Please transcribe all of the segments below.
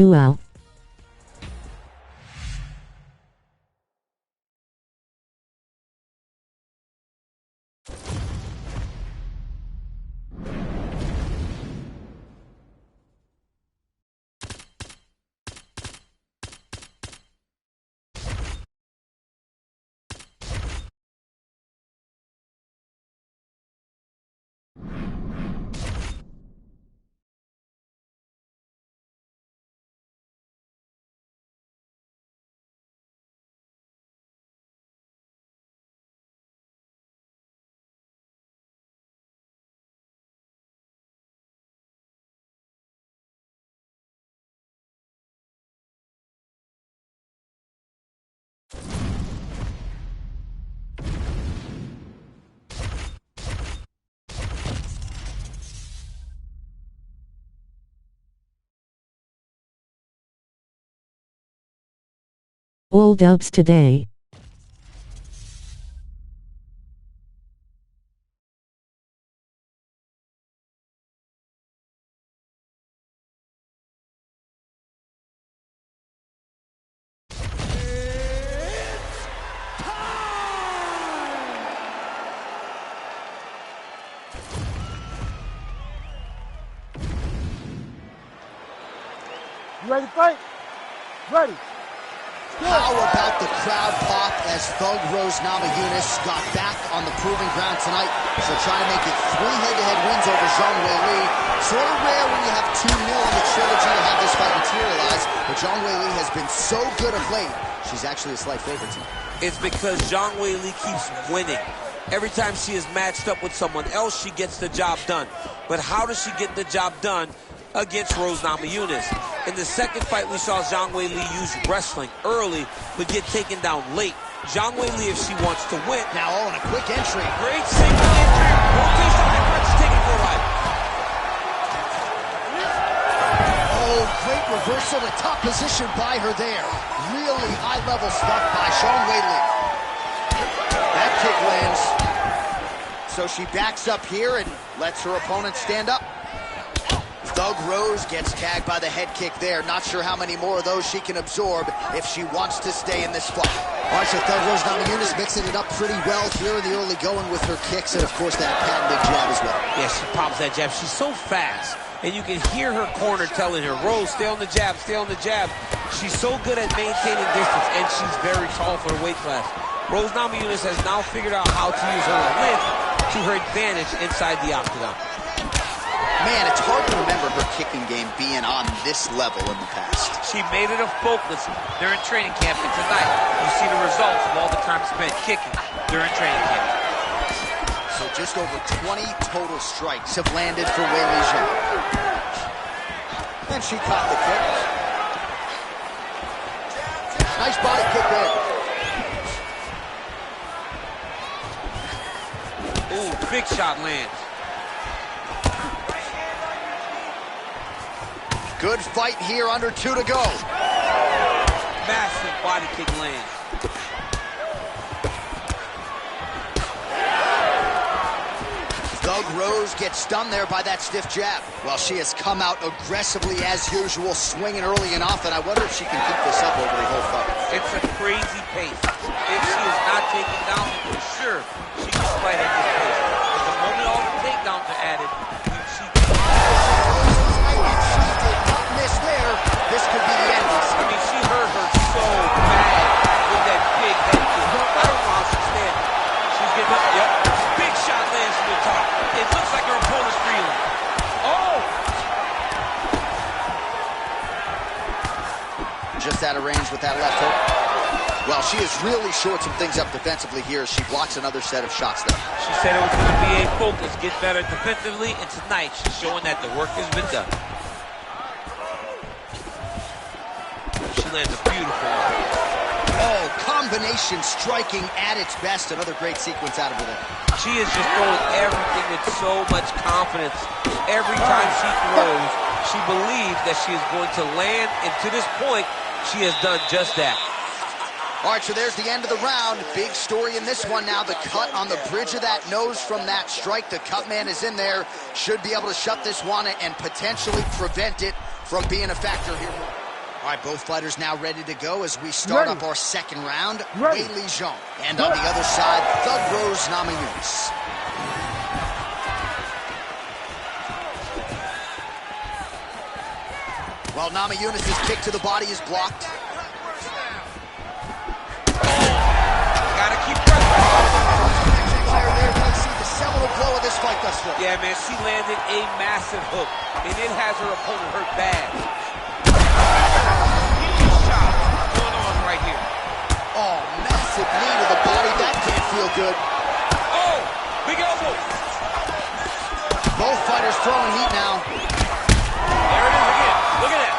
Guo. All dubs today. You ready to fight? Ready. How about the crowd pop as Thug Rose Namajunas got back on the proving ground tonight? She'll try to make it 3 head-to-head wins over Zhang Weili. Sort of rare when you have 2-0 in the trilogy to have this fight materialize, but Zhang Weili has been so good of late, she's actually a slight favorite tonight. It's because Zhang Weili keeps winning. Every time she is matched up with someone else, she gets the job done. But how does she get the job done against Rose Namajunas? In the second fight, we saw Zhang Weili use wrestling early, but get taken down late. Zhang Weili, if she wants to win... Now, on a quick entry. Great single entry. Rotation on the front, she's taking for a ride. Oh, great reversal to top position by her there. Really high-level stuff by Zhang Weili. That kick lands. So she backs up here and lets her opponent stand up. Thug Rose gets tagged by the head kick there. Not sure how many more of those she can absorb if she wants to stay in this fight. All right, so Thug Rose Namajunas mixing it up pretty well here in the early going with her kicks and, of course, that patented jab as well. Yeah, she pops that jab. She's so fast. And you can hear her corner telling her, Rose, stay on the jab, stay on the jab. She's so good at maintaining distance, and she's very tall for her weight class. Rose Namajunas has now figured out how to use her length to her advantage inside the octagon. Man, it's hard to remember her kicking game being on this level in the past. She made it a focus during training camp, and tonight you see the results of all the time spent kicking during training camp. So just over 20 total strikes have landed for Weili Zhang. And she caught the kick. Nice body kick there. Ooh, big shot lands. Good fight here, under 2 to go. Massive body kick lands. Thug Rose gets stunned there by that stiff jab. Well, she has come out aggressively as usual, swinging early and often. I wonder if she can keep this up over the whole fight. It's a crazy pace. If she is not taken down, for sure, she can fight at this pace. But the moment all the takedowns are added, she there, this could be the end. I mean, she hurt her so bad with that big head kick. I don't know how she's standing. She's getting up. Yep. Big shot lands from the top. It looks like her opponent's reeling. Oh! Just out of range with that left hook. Well, she has really shored some things up defensively here as she blocks another set of shots there. She said it was going to be a focus, get better defensively, and tonight she's showing that the work has been done. Lands a beautiful one. Oh, combination striking at its best. Another great sequence out of her there. She is just throwing everything with so much confidence. Every time she throws, she believes that she is going to land, and to this point, she has done just that. All right, so there's the end of the round. Big story in this one now. The cut on the bridge of that nose from that strike. The cut man is in there. Should be able to shut this one and potentially prevent it from being a factor here. All right, both fighters now ready to go as we start up our second round. Ready. Weili Zhang. And on the other side, Thug Rose Namajunas. Well, Namajunas' kick to the body is blocked. Gotta keep pressing. Fire there. You see the seminal blow of this fight thus far. Yeah, man, she landed a massive hook, and it has her opponent hurt bad. Huge shot going on right here. Oh, massive knee to the body. That can't feel good. Oh, big elbow. Both fighters throwing heat now. There it is again. Look at that.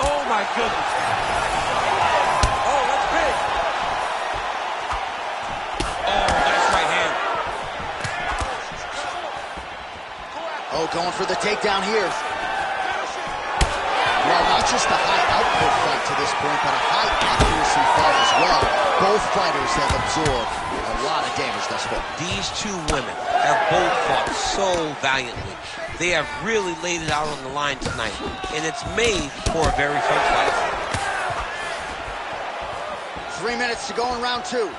Oh, my goodness. Oh, that's big. Oh, nice right hand. Oh, going for the takedown here. Well, not just a high output fight to this point, but a high accuracy fight as well. Both fighters have absorbed a lot of damage thus far. These two women have both fought so valiantly. They have really laid it out on the line tonight, and it's made for a very fun fight. 3 minutes to go in round two.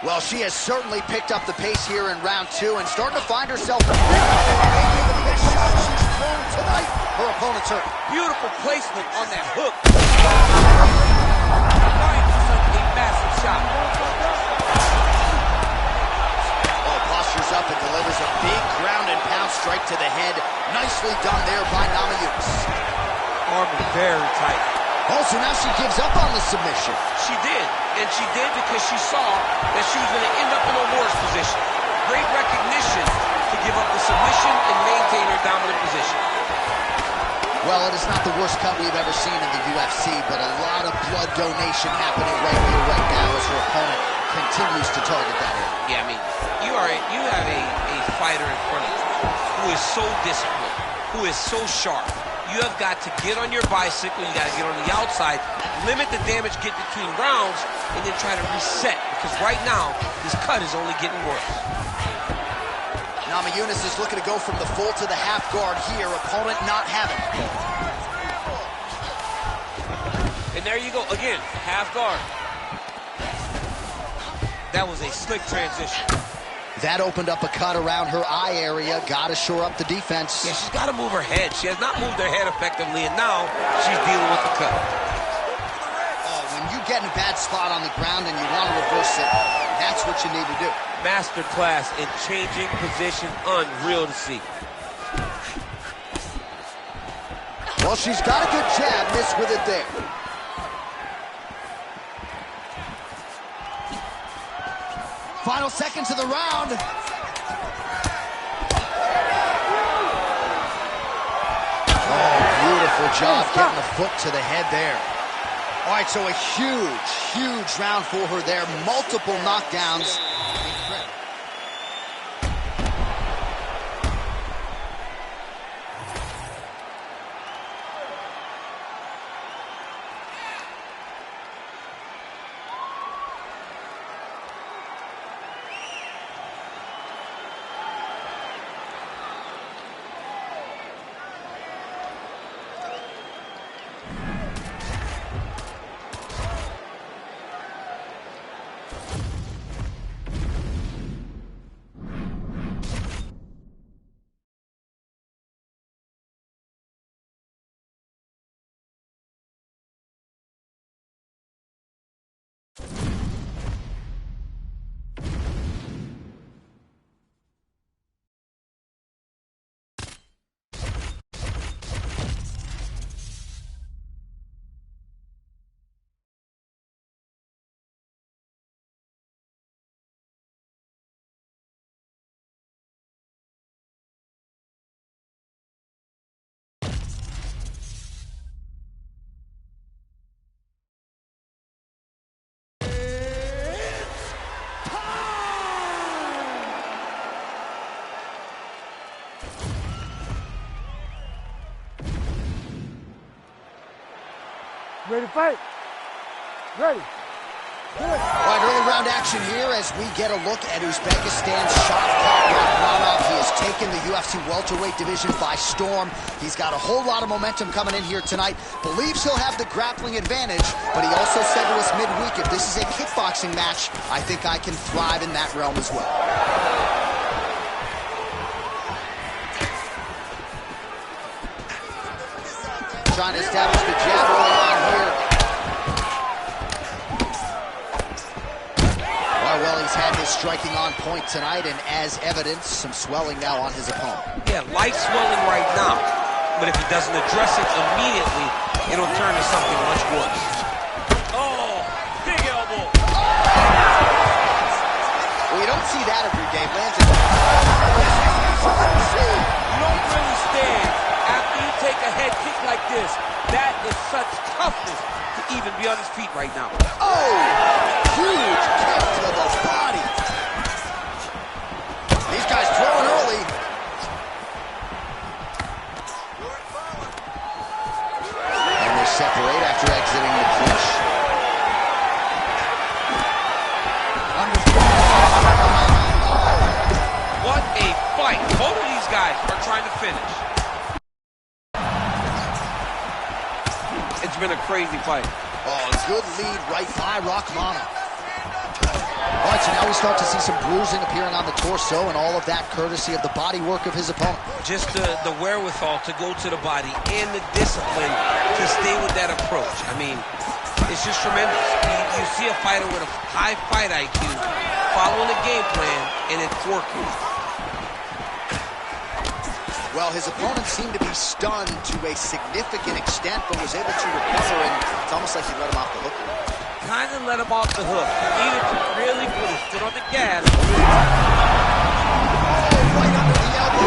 Well, she has certainly picked up the pace here in round two and starting to find herself a big shot she's thrown tonight. Her opponent's hurt. Beautiful placement on that hook. A massive shot. Oh, postures up and delivers a big ground and pound strike to the head. Nicely done there by Namajunas. Arm is very tight. Oh, so now she gives up on the submission. She did, and she did because she saw that she was going to end up in a worse position. Great recognition to give up the submission and maintain her dominant position. Well, it is not the worst cut we've ever seen in the UFC, but a lot of blood donation happening right here, right now, as her opponent continues to target that area. Yeah, I mean, you have a fighter in front of you who is so disciplined, who is so sharp. You have got to get on your bicycle, you got to get on the outside, limit the damage, get between rounds, and then try to reset, because right now, this cut is only getting worse. Namajunas is looking to go from the full to the half guard here, opponent not having it. And there you go, again, half guard. That was a slick transition. That opened up a cut around her eye area. Got to shore up the defense. Yeah, she's got to move her head. She has not moved her head effectively, and now she's dealing with the cut. Oh, when you get in a bad spot on the ground and you want to reverse it, that's what you need to do. Masterclass in changing position, unreal to see. Well, she's got a good jab, missed with it there. Final seconds of the round. Oh, beautiful job getting the foot to the head there. All right, so a huge, huge round for her there. Multiple knockdowns. Ready to fight? Ready. Good. All right, early round action here as we get a look at Uzbekistan's Shavkat Rakhmonov. He has taken the UFC welterweight division by storm. He's got a whole lot of momentum coming in here tonight. Believes he'll have the grappling advantage, but he also said to us midweek, if this is a kickboxing match, I think I can thrive in that realm as well. Trying to establish the jab early on here. Well, he's had his striking on point tonight, and as evidence, some swelling now on his opponent. Yeah, light swelling right now, but if he doesn't address it immediately, it'll turn to something much worse. Oh, big elbow. Well, you don't see that every day. Lands it. You don't really stand after you take a head kick like this. That is such toughness to even be on his feet right now. Oh, huge kick to the body. These guys throwing early. And they separate after exiting the clinch. What a fight. Both of these guys are trying to finish. It's been a crazy fight. Oh, good lead right by Rakhmonov. All right, so now we start to see some bruising appearing on the torso, and all of that courtesy of the body work of his opponent. Just the wherewithal to go to the body and the discipline to stay with that approach. I mean, it's just tremendous. You see a fighter with a high fight IQ following a game plan, and it's working. Well, his opponent seemed to be stunned to a significant extent, but was able to recover, and it's almost like he let him off the hook. Kind of let him off the hook. He needed to really put his foot on the gas. Oh, right under the elbow.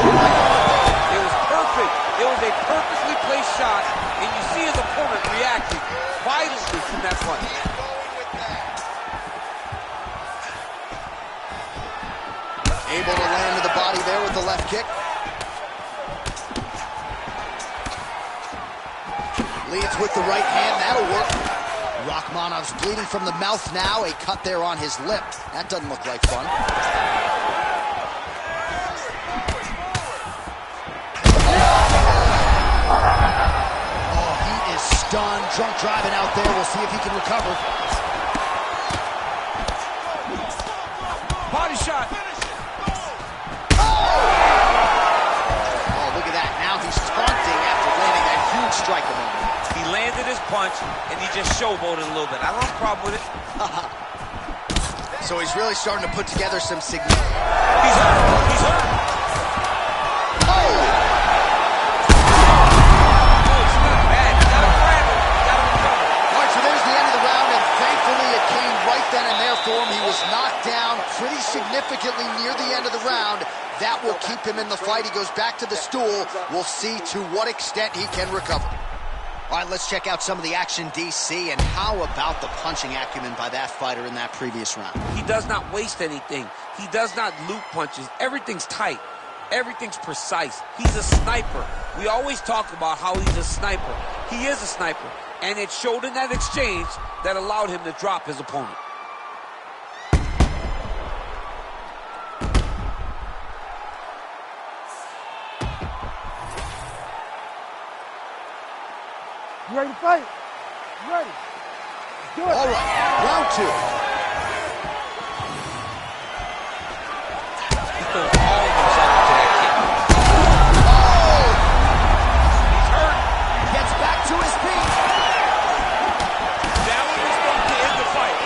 It was perfect. It was a perfectly placed shot, and you see his opponent reacting violently from that punch. Able to land to the body there with the left kick. Leads with the right hand, that'll work. Rakhmonov's bleeding from the mouth now, a cut there on his lip. That doesn't look like fun. Oh, he is stunned, drunk driving out there. We'll see if he can recover. Body shot. Oh, look at that. Now he's taunting after landing that huge strike a moment. He landed his punch, and he just showboated a little bit. I don't have a problem with it. So he's really starting to put together some significant... He's hurt. He's hurt. Oh! Oh, it's not bad. You gotta grab him. You gotta recover. All right, so there's the end of the round, and thankfully it came right then and there for him. He was knocked down pretty significantly near the end of the round. That will keep him in the fight. He goes back to the stool. We'll see to what extent he can recover. All right, let's check out some of the action, DC, and how about the punching acumen by that fighter in that previous round? He does not waste anything. He does not loop punches. Everything's tight. Everything's precise. He's a sniper. We always talk about how he's a sniper. He is a sniper, and it showed in that exchange that allowed him to drop his opponent. You ready to fight? You ready? Let's do it. All right, round two. He throws all of himself into that kick. Oh! He's hurt. Gets back to his feet. That one was supposed to end the fight.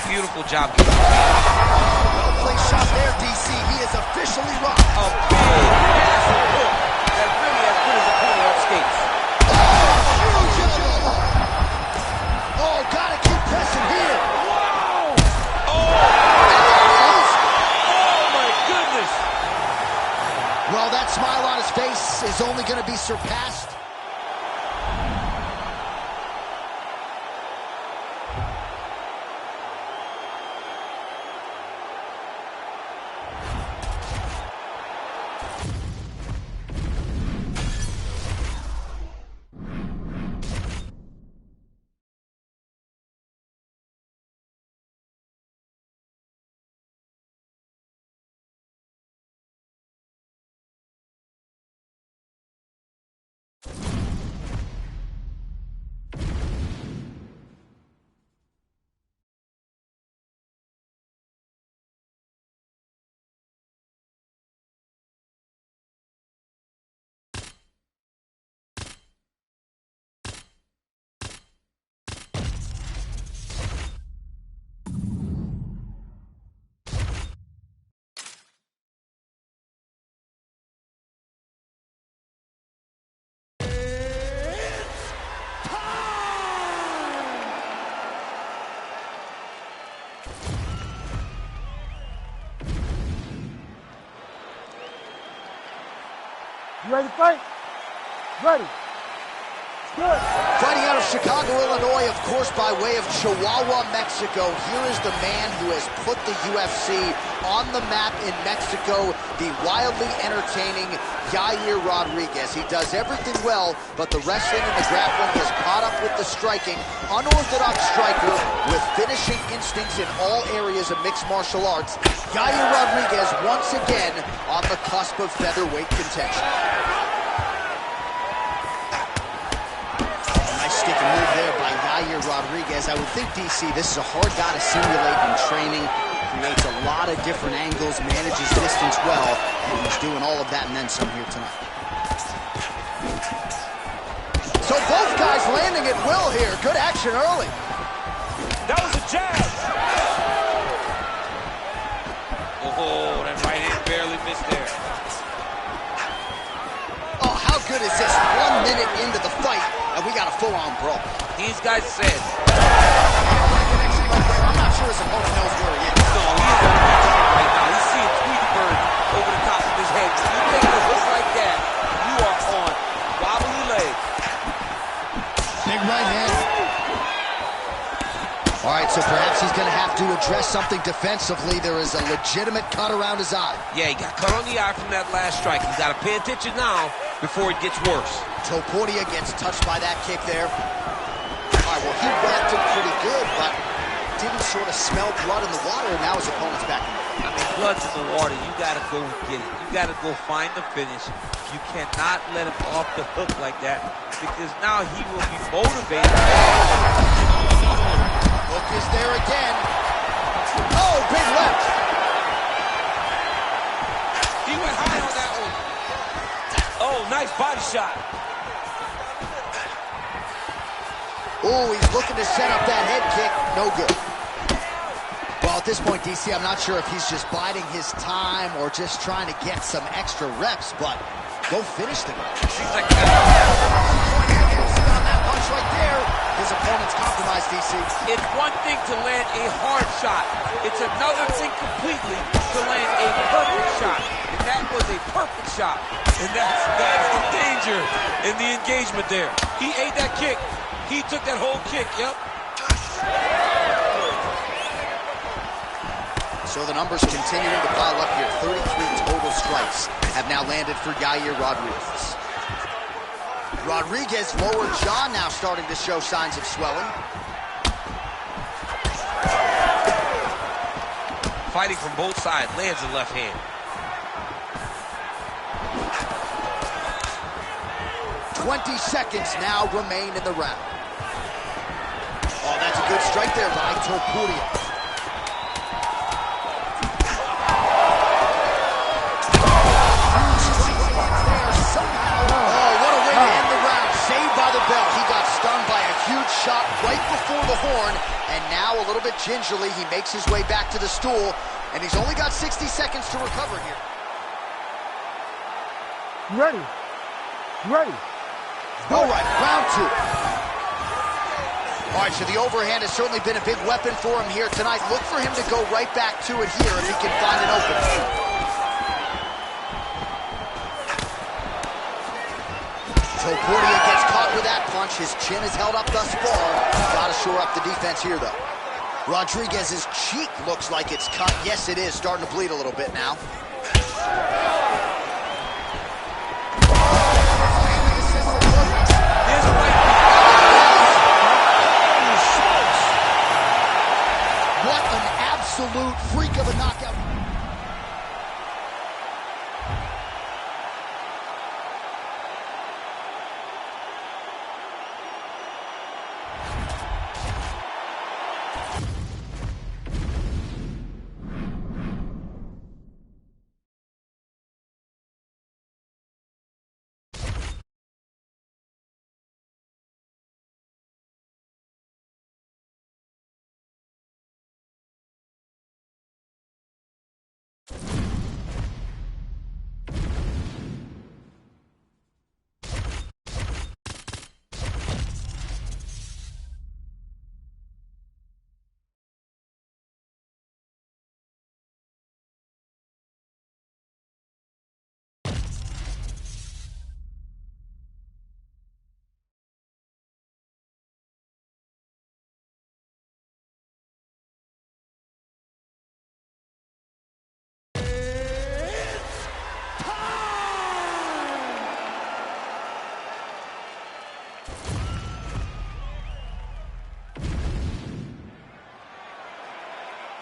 Beautiful job. Well-placed shot there, DC. He is officially rocked. A big massive hook that really has put his opponent on skates. Oh, gotta keep pressing here. Whoa! Oh my goodness! Well, that smile on his face is only going to be surpassed ready to fight? Ready. Good. Fighting out of Chicago, Illinois, of course, by way of Chihuahua, Mexico. Here is the man who has put the UFC on the map in Mexico, the wildly entertaining Yair Rodriguez. He does everything well, but the wrestling and the grappling has caught up with the striking. Unorthodox striker with finishing instincts in all areas of mixed martial arts. Yair Rodriguez once again on the cusp of featherweight contention. Stick and move there by Yair Rodriguez. I would think, DC, this is a hard guy to simulate in training. Creates a lot of different angles, manages distance well, and he's doing all of that and then some here tonight. So both guys landing at will here. Good action early. That was a jab. Oh, that right hand barely missed there. Oh, how good is this? 1 minute into the fight, and we got a full-on brawl. These guys said, I'm not sure his opponent knows where he is. no, he is on the right now. He's seeing Tweety Bird over the top of his head. If you take a hook like that, you are on wobbly legs. Big right hand. All right, so perhaps he's going to have to address something defensively. There is a legitimate cut around his eye. Yeah, he got cut on the eye from that last strike. He's got to pay attention now before it gets worse. Topuria gets touched by that kick there. All right, well, he whacked him pretty good, but didn't sort of smell blood in the water, and now his opponent's back in the fight. I mean, blood's in the water. You got to go get it. You got to go find the finish. You cannot let him off the hook like that, because now he will be motivated. Hook is there again. Oh, big left. He went high on that one. Oh, nice body shot. Oh, he's looking to set up that head kick. No good. Well, at this point, DC, I'm not sure if he's just biding his time or just trying to get some extra reps, but go finish the guy. Seems like On that punch right there, his opponent's compromised, DC. it's one thing to land a hard shot. It's another thing completely to land a perfect shot. And that was a perfect shot. And that's the danger in the engagement there. He ate that kick. He took that whole kick, yep. So the numbers continuing to pile up here. 33 total strikes have now landed for Yair Rodriguez. Rodriguez's lower jaw now starting to show signs of swelling. Fighting from both sides, lands the left hand. 20 seconds now remain in the round. Oh, that's a good strike there by Topuria. Shot right before the horn, and now a little bit gingerly, he makes his way back to the stool, and he's only got 60 seconds to recover here. You ready? You ready? All right, round two. All right, so the overhand has certainly been a big weapon for him here tonight. Look for him to go right back to it here if he can find an opening. Topuria gets caught with that punch. His chin is held up thus far. Got to shore up the defense here, though. Rodriguez's cheek looks like it's cut. Yes, it is. Starting to bleed a little bit now. What an absolute freak of a knockout.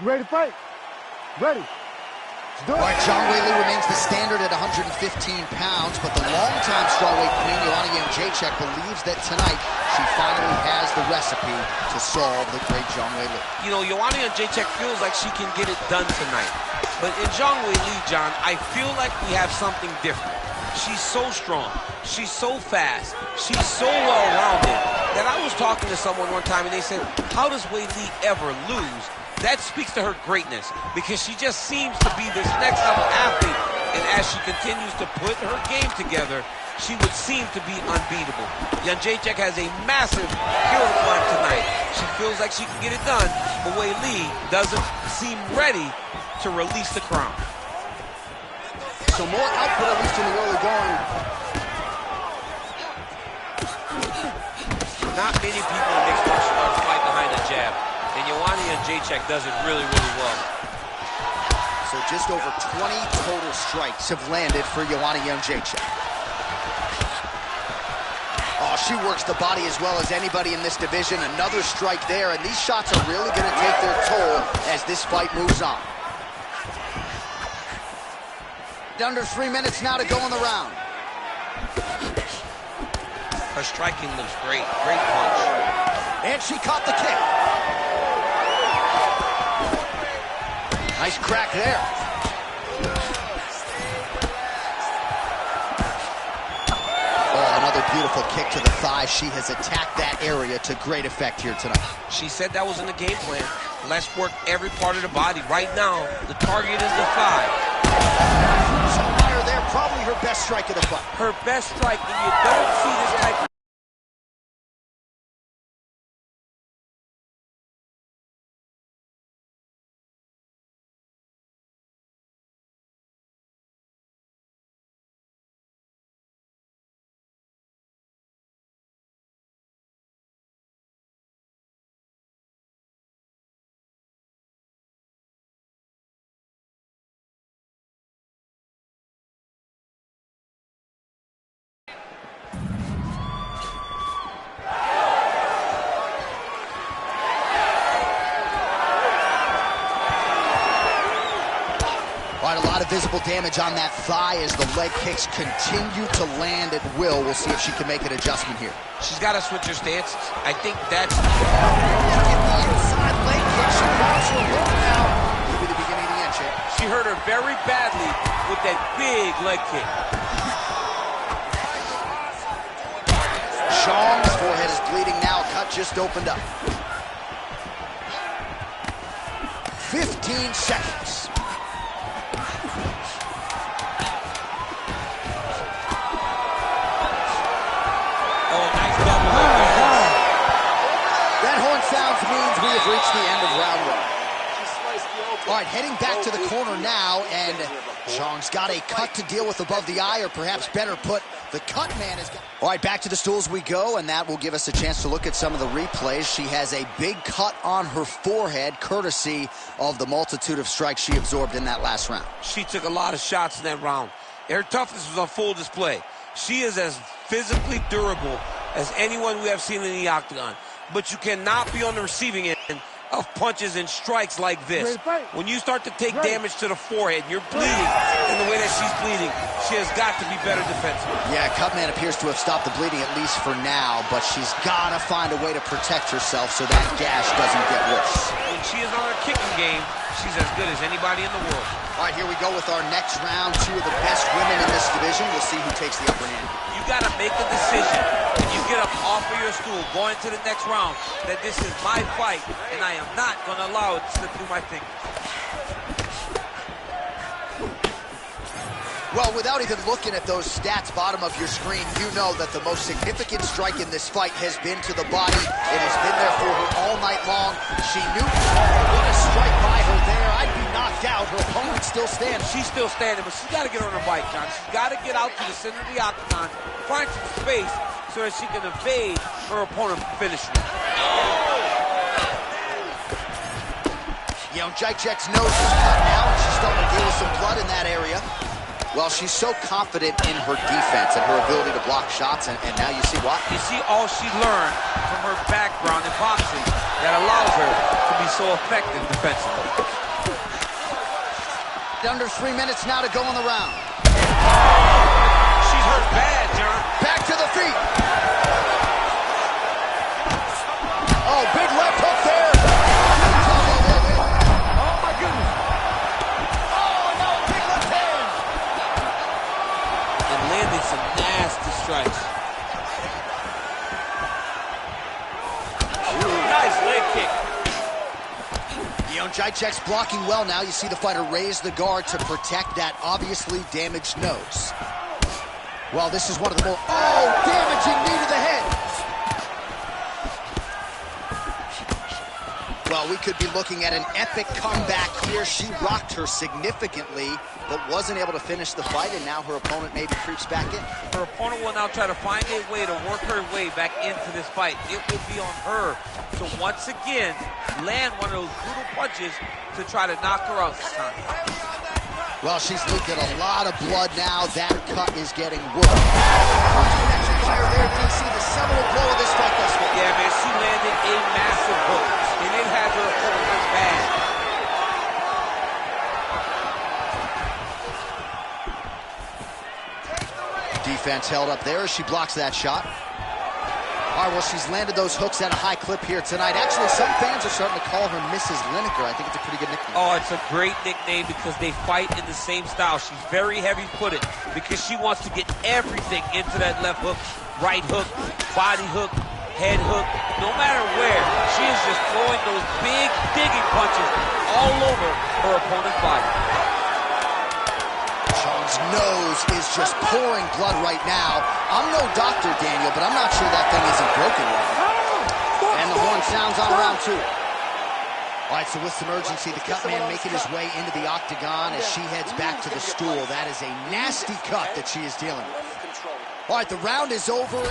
You ready to fight? Ready. All right, Zhang Weili remains the standard at 115 pounds, but the longtime strawweight queen, Joanna Jędrzejczyk, believes that tonight she finally has the recipe to solve the great Zhang Weili. You know, Joanna Jędrzejczyk feels like she can get it done tonight. But in Zhang Weili, John, I feel like we have something different. She's so strong. She's so fast. She's so well-rounded that I was talking to someone one time and they said, how does Weili ever lose? That speaks to her greatness because she just seems to be this next-level athlete. And as she continues to put her game together, she would seem to be unbeatable. Jędrzejczyk has a massive hill to climb tonight. She feels like she can get it done, but Weili doesn't seem ready to release the crown. So more output, at least in the early going. Not many people in mixed martial arts fight behind the jab, and Joanna Jędrzejczyk does it really, really well. So just over 20 total strikes have landed for Joanna Jędrzejczyk. Oh, she works the body as well as anybody in this division. Another strike there, and these shots are really going to take their toll as this fight moves on. Under 3 minutes now to go in the round. Her striking looks great. Great punch. And she caught the kick. Nice crack there. Oh, another beautiful kick to the thigh. She has attacked that area to great effect here tonight. She said that was in the game plan. Let's work every part of the body. Right now, the target is the thigh. There, probably her best strike of the fight. Her best strike, and you don't see this type of... A lot of visible damage on that thigh as the leg kicks continue to land at will. We'll see if she can make an adjustment here. She's got to switch her stance. I think that's... Look at the inside leg kick. She grabs her hook now. Maybe the beginning of the end, Chip. She hurt her very badly with that big leg kick. Zhang's forehead is bleeding now. Cut just opened up. 15 seconds. Means we have reached the end of round one. All right, heading back to the corner now, and Zhang's got a cut to deal with above the eye, or perhaps better put, the cut man has got... All right, back to the stools we go, and that will give us a chance to look at some of the replays. She has a big cut on her forehead, courtesy of the multitude of strikes she absorbed in that last round. She took a lot of shots in that round. Her toughness was on full display. She is as physically durable as anyone we have seen in the octagon. But you cannot be on the receiving end of punches and strikes like this. When you start to take damage to the forehead, you're bleeding in the way that she's bleeding, she has got to be better defensively. Yeah, Cutman appears to have stopped the bleeding, at least for now, but she's got to find a way to protect herself so that gash doesn't get worse. When she is on her kicking game, she's as good as anybody in the world. All right, here we go with our next round. Two of the best women in this division. We'll see who takes the upper hand. You got to make a decision when you get up off of your stool, going to the next round, that this is my fight, and I am not going to allow it to slip through my fingers. Well, without even looking at those stats bottom of your screen, you know that the most significant strike in this fight has been to the body. It has been there for her all night long. She knew what a strike by her there. I'd be knocked out. Her opponent still standing. She's still standing, but she's got to get on her bike, John. She's got to get out to the center of the octagon, find some space so that she can evade her opponent's finishing. Jędrzejczyk's nose is cut now, and she's starting to deal with some blood in that area. Well, she's so confident in her defense and her ability to block shots, and now you see what? You see all she learned from her background in boxing that allows her to be so effective defensively. Under 3 minutes now to go in the round. She's hurt bad, John. Back to the feet. Oh, big left hook there. Oh, my goodness. Oh, no, big left hand. And landing some nasty strikes. Nice leg kick. Jacek's blocking well now. You see the fighter raise the guard to protect that obviously damaged nose. Well, this is one of the more, damaging knee to the head. Well, we could be looking at an epic comeback here. She rocked her significantly, but wasn't able to finish the fight, and now her opponent maybe creeps back in. Her opponent will now try to find a way to work her way back into this fight. It will be on her to once again land one of those brutal punches to try to knock her out this time. Well, she's leaking a lot of blood now. That cut is getting worse. Fire there, didn't see the seminal blow of this fight thus far. Yeah, man, she landed a massive hook, and it had her opponent bad. Defense held up there as she blocks that shot. All right, well, she's landed those hooks at a high clip here tonight. Actually, some fans are starting to call her Mrs. Lineker. I think it's a pretty good nickname. Oh, it's a great nickname because they fight in the same style. She's very heavy-footed because she wants to get everything into that left hook, right hook, body hook, head hook. No matter where, she is just throwing those big digging punches all over her opponent's body. Chong's nose is just pouring blood right now. I'm no doctor, Daniel, but I'm not sure that thing isn't broken yet. And the horn sounds on round 2. All right, so with some urgency, the cut man making his way into the octagon as she heads back to the stool. That is a nasty cut that she is dealing with. All right, the round is over.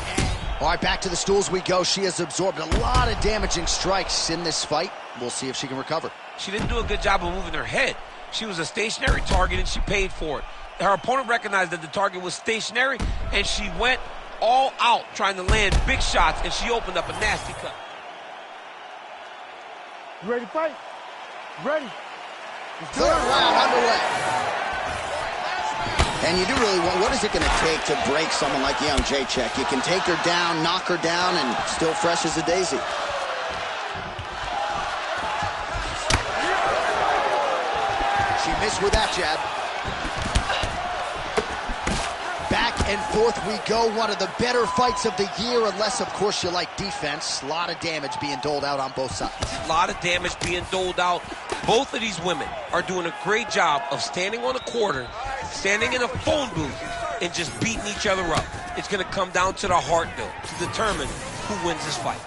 All right, back to the stools we go. She has absorbed a lot of damaging strikes in this fight. We'll see if she can recover. She didn't do a good job of moving her head. She was a stationary target, and she paid for it. Her opponent recognized that the target was stationary, and she went all out trying to land big shots, and she opened up a nasty cut. You ready to fight? Ready. Third round underway. And you do really want, what is it going to take to break someone like Jędrzejczyk? You can take her down, knock her down, and still fresh as a daisy. She missed with that jab. Back and forth we go. One of the better fights of the year, unless, of course, you like defense. A lot of damage being doled out on both sides. A lot of damage being doled out. Both of these women are doing a great job of standing on a quarter, standing in a phone booth, and just beating each other up. It's going to come down to the heart, though, to determine who wins this fight.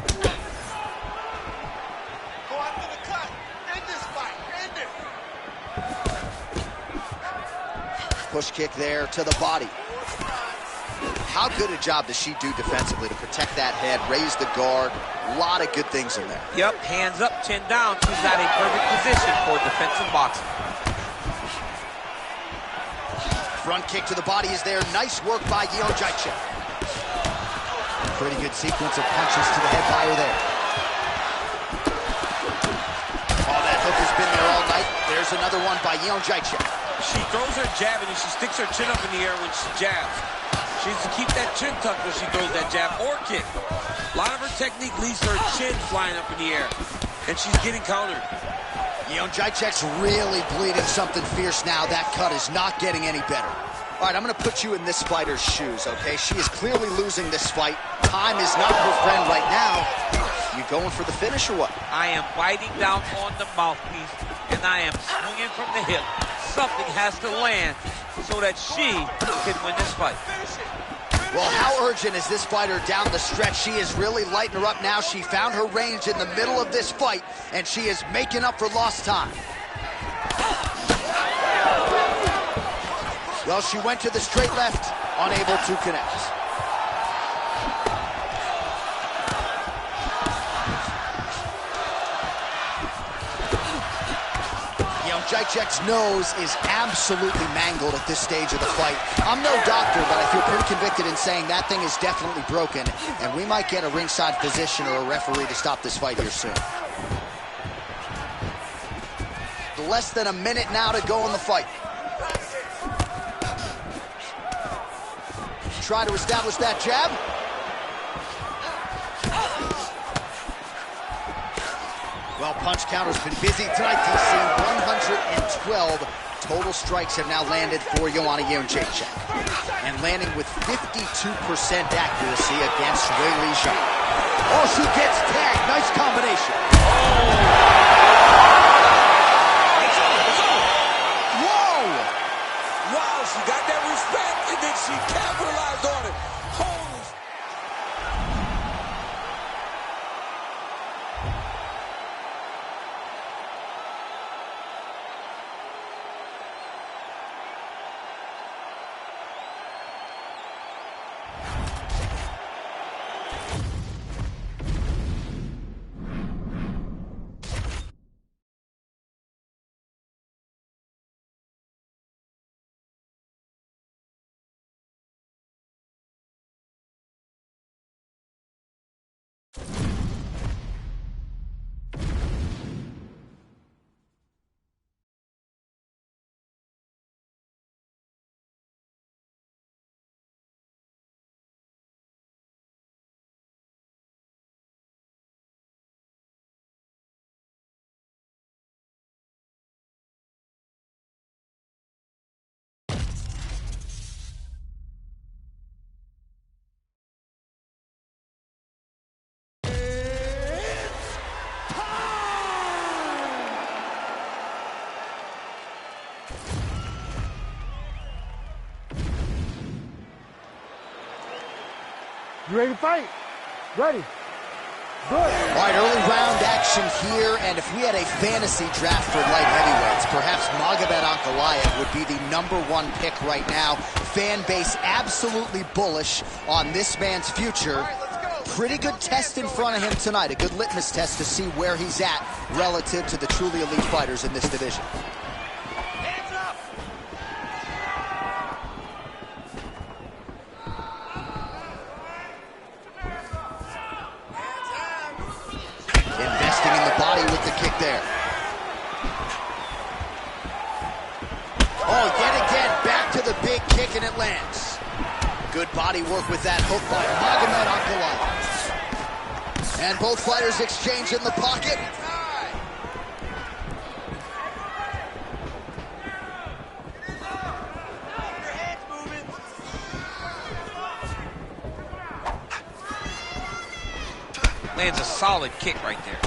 Go after the cut. End this fight. End it. Push kick there to the body. How good a job does she do defensively to protect that head, raise the guard? A lot of good things in there. Yep, hands up, chin down. She's got a perfect position for defensive boxing. Front kick to the body is there. Nice work by Jędrzejczyk. Pretty good sequence of punches to the head by her there. Oh, that hook has been there all night. There's another one by Jędrzejczyk. She throws her jab and she sticks her chin up in the air when she jabs. She needs to keep that chin tucked when she throws that jab or kick. A lot of her technique leaves her chin flying up in the air, and she's getting countered. Jędrzejczyk's really bleeding something fierce now. That cut is not getting any better. All right, I'm going to put you in this fighter's shoes, okay? She is clearly losing this fight. Time is not her friend right now. You going for the finish or what? I am biting down on the mouthpiece, and I am swinging from the hip. Something has to land so that she can win this fight. Well, how urgent is this fighter down the stretch? She is really lighting her up now. She found her range in the middle of this fight, and she is making up for lost time. Well, she went to the straight left, unable to connect. Jędrzejczyk's nose is absolutely mangled at this stage of the fight. I'm no doctor, but I feel pretty convicted in saying that thing is definitely broken, and we might get a ringside physician or a referee to stop this fight here soon. less than a minute now to go in the fight. Try to establish that jab. Well, punch counter's been busy tonight, DC. 112 total strikes have now landed for Joanna Jędrzejczyk. And landing with 52% accuracy against Weili Zhang. Oh, she gets tagged. Nice combination. Whoa! Wow, she got that respect, and then she capitalized on it. Holy. You ready to fight? Ready. Good. All right, early round action here, and if we had a fantasy draft for light heavyweights, perhaps Magomed Ankalaev would be the #1 pick right now. Fan base absolutely bullish on this man's future. Pretty good test in front of him tonight, a good litmus test to see where he's at relative to the truly elite fighters in this division. Investing in the body with the kick there. Oh, yet again, back to the big kick, and it lands. Good body work with that hook by Magomed Ankalaev. And both fighters exchange in the pocket. Lands a solid kick right there.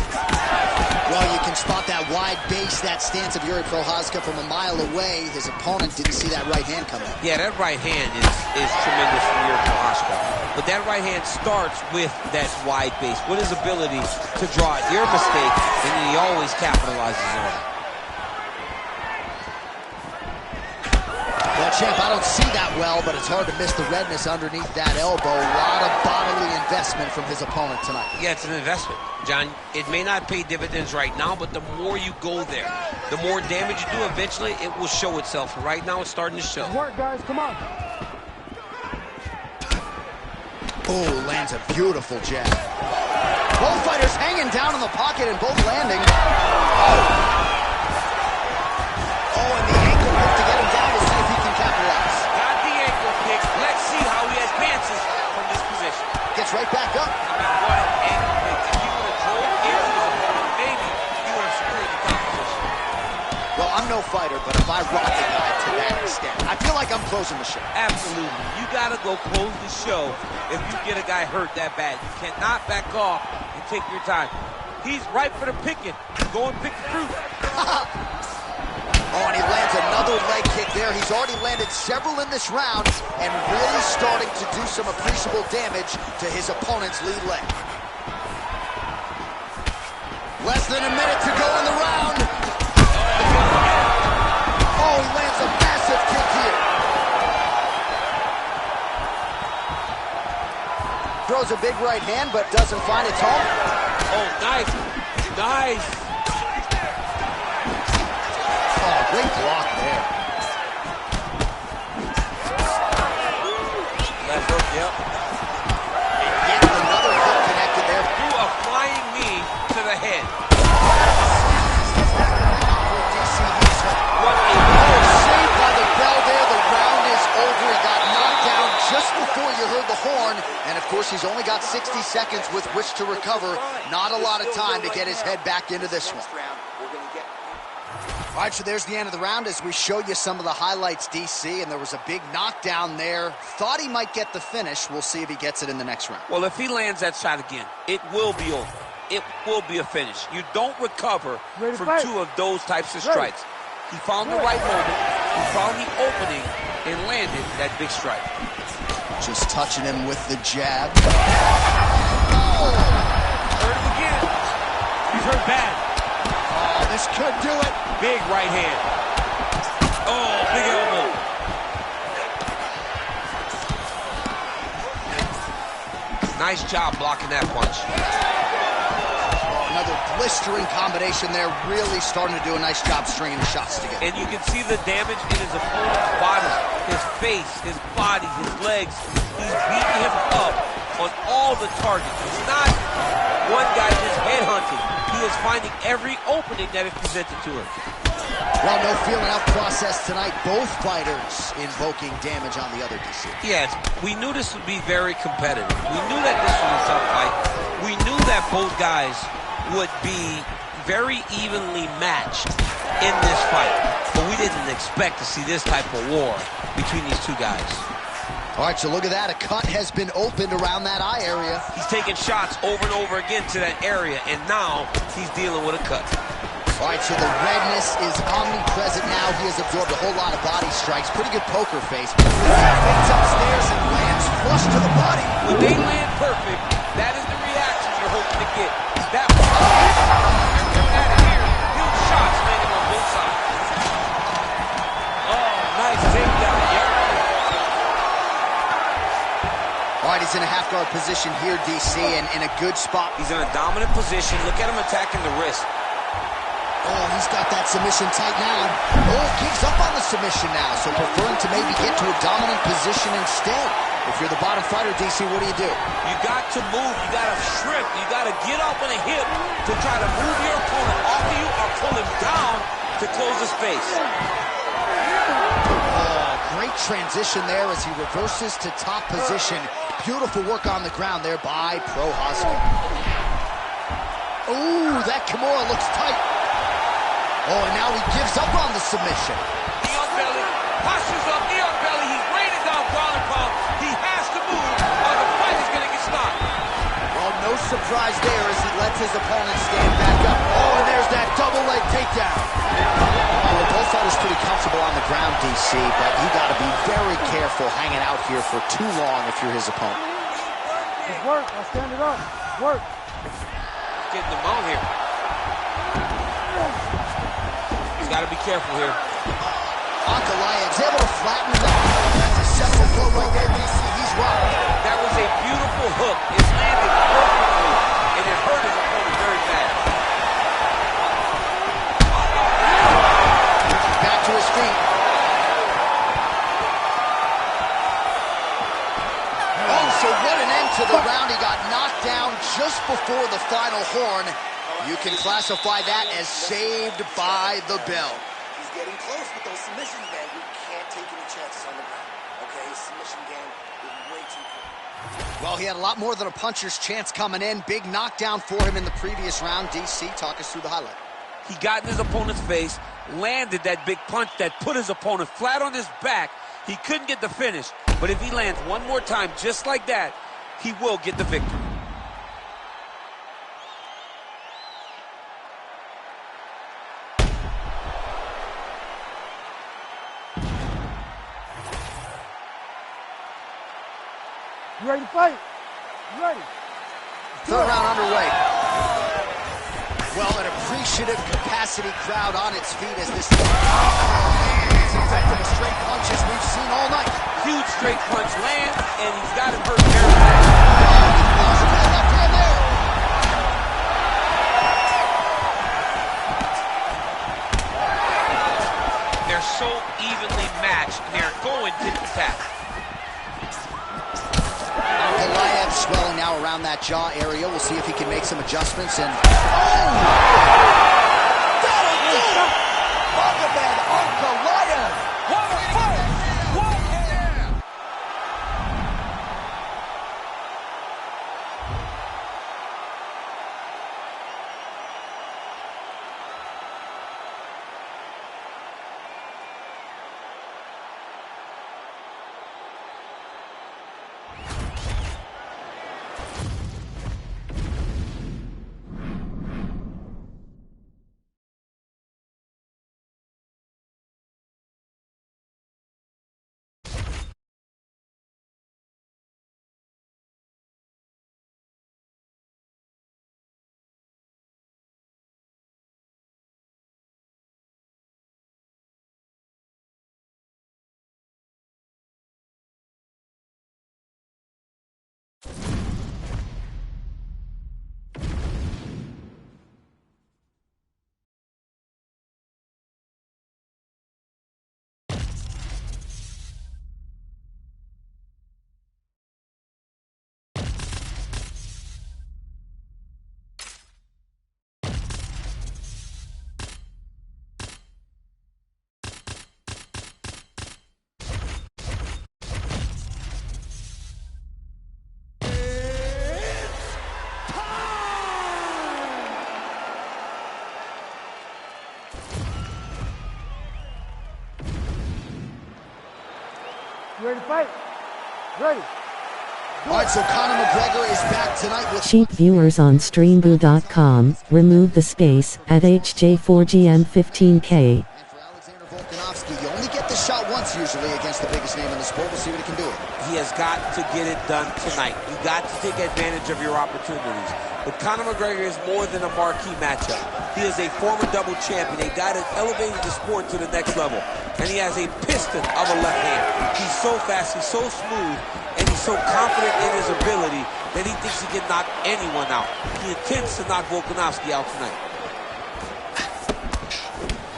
Well, you can spot that wide base, that stance of Jiri Prochazka from a mile away. His opponent didn't see that right hand coming. Yeah, that right hand is tremendous from Jiri Prochazka. But that right hand starts with that wide base, with his ability to draw your mistake, and then he always capitalizes on it. Well, champ, I don't see that well, but it's hard to miss the redness underneath that elbow. A lot of bodily investment from his opponent tonight. Yeah, it's an investment, John. It may not pay dividends right now, but the more you go there, the more damage you do, eventually it will show itself. Right now, it's starting to show. Work, guys. Come on. Oh, lands a beautiful jab. Both fighters hanging down in the pocket and both landing. Oh, and the ankle hook to get him down. We'll see if he can capitalize. Got the ankle kick. Let's see how he advances from this position. Gets right back up. I mean, what an ankle kick. If he would have drove into his opponent, maybe he would have secured the top position. Well, I'm no fighter, but if I rock a guy to that extent, I feel like I'm closing the show. Absolutely. You got to go close the show if you get a guy hurt that bad. You cannot back off and take your time. He's ripe for the picking. Go and pick the fruit. Oh, and he lands another leg kick there. He's already landed several in this round and really starting to do some appreciable damage to his opponent's lead leg. Less than a minute to go in the round. Oh, he lands a massive kick here. Throws a big right hand, but doesn't find its home. Oh, nice. Nice. Oh, great block there. Left hook, yep. And yet another hook connected there. Threw a flying knee to the head. DC horn, and of course he's only got 60 seconds with which to recover. Not a lot of time to get his head back into this one. All right, so there's the end of the round as we show you some of the highlights, DC, and there was a big knockdown there. Thought he might get the finish. We'll see if he gets it in the next round. Well, if he lands that shot again, it will be over. It will be a finish. You don't recover from two of those types of strikes. He found the right moment, he found the opening, and landed that big strike. Just touching him with the jab. Oh! Hurt him again. He's hurt bad. Oh, this could do it. Big right hand. Oh, big elbow. Nice job blocking that punch. Another blistering combination there, really starting to do a nice job stringing the shots together. And you can see the damage in his opponent's body, his face, his body, his legs. He's beating him up on all the targets. It's not one guy just headhunting. He is finding every opening that is presented to him. Well, no feeling out process tonight. Both fighters invoking damage on the other, DC. Yes, we knew this would be very competitive. We knew that this was a tough fight. We knew that both guys would be very evenly matched in this fight. But we didn't expect to see this type of war between these two guys. All right, so look at that. A cut has been opened around that eye area. He's taking shots over and over again to that area, and now he's dealing with a cut. All right, so the redness is omnipresent now. He has absorbed a whole lot of body strikes. Pretty good poker face. But he fades upstairs and lands flush to the body. When they land perfect, that is the reaction you're hoping to get. That was coming out of here. Huge shots landing on both sides. Oh, nice takedown. Yep. All right, he's in a half-guard position here, DC, and in a good spot. He's in a dominant position. Look at him attacking the wrist. Oh, he's got that submission tight now. Oh, gives up on the submission now, so preferring to maybe get to a dominant position instead. If you're the bottom fighter, DC, what do you do? You got to move. You got to shrimp. You got to get up on a hip to try to move your opponent off of you or pull him down to close his face. Oh, great transition there as he reverses to top position. Beautiful work on the ground there by Prochazka. Oh, that Kimura looks tight. Oh, and now he gives up on the submission. Knee belly, postures up, knee belly. He's raining down ground and pound. He has to move or the fight is going to get stopped. Well, no surprise there as he lets his opponent stand back up. Oh, and there's that double leg takedown. Well, both fighters pretty comfortable on the ground, DC, but you got to be very careful hanging out here for too long if you're his opponent. It's work. I'll stand it up. It's work. Getting them out here. He's got to be careful here. Ankalaev's able to flatten him up. That's a separate blow right there, DC. He's rocked. That was a beautiful hook. It landed perfectly, and it hurt his opponent very bad. Back to his feet. Oh, so what an end to the round. He got knocked down just before the final horn. You can classify that as saved by the bell. He's getting close with those submissions, man. You can't take any chances on the ground. Okay, his submission game is way too quick. Well, he had a lot more than a puncher's chance coming in. Big knockdown for him in the previous round. DC, talk us through the highlight. He got in his opponent's face, landed that big punch that put his opponent flat on his back. He couldn't get the finish, but if he lands one more time just like that, he will get the victory. You ready to fight? You ready? Third round underway. Well, an appreciative capacity crowd on its feet as this is as effective as straight punches we've seen all night. Huge straight punch lands, and he's got him hurt very bad. Left hand there. They're so evenly matched, and they're going tit for tat. Goliath swelling now around that jaw area. We'll see if he can make some adjustments. And Magomed Ankalaev. You ready to fight? Ready. All right, so Conor McGregor is back tonight with Cheap viewers on Streamboo.com, remove the space at HJ4GM15K. And for Alexander Volkanovski, you only get the shot once usually against the biggest name in the sport. We'll see what he can do. He has got to get it done tonight. You got to take advantage of your opportunities. But Conor McGregor is more than a marquee matchup. He is a former double champion, a guy that elevated the sport to the next level. And he has a piston of a left hand. He's so fast, he's so smooth, and he's so confident in his ability that he thinks he can knock anyone out. He intends to knock Volkanovski out tonight.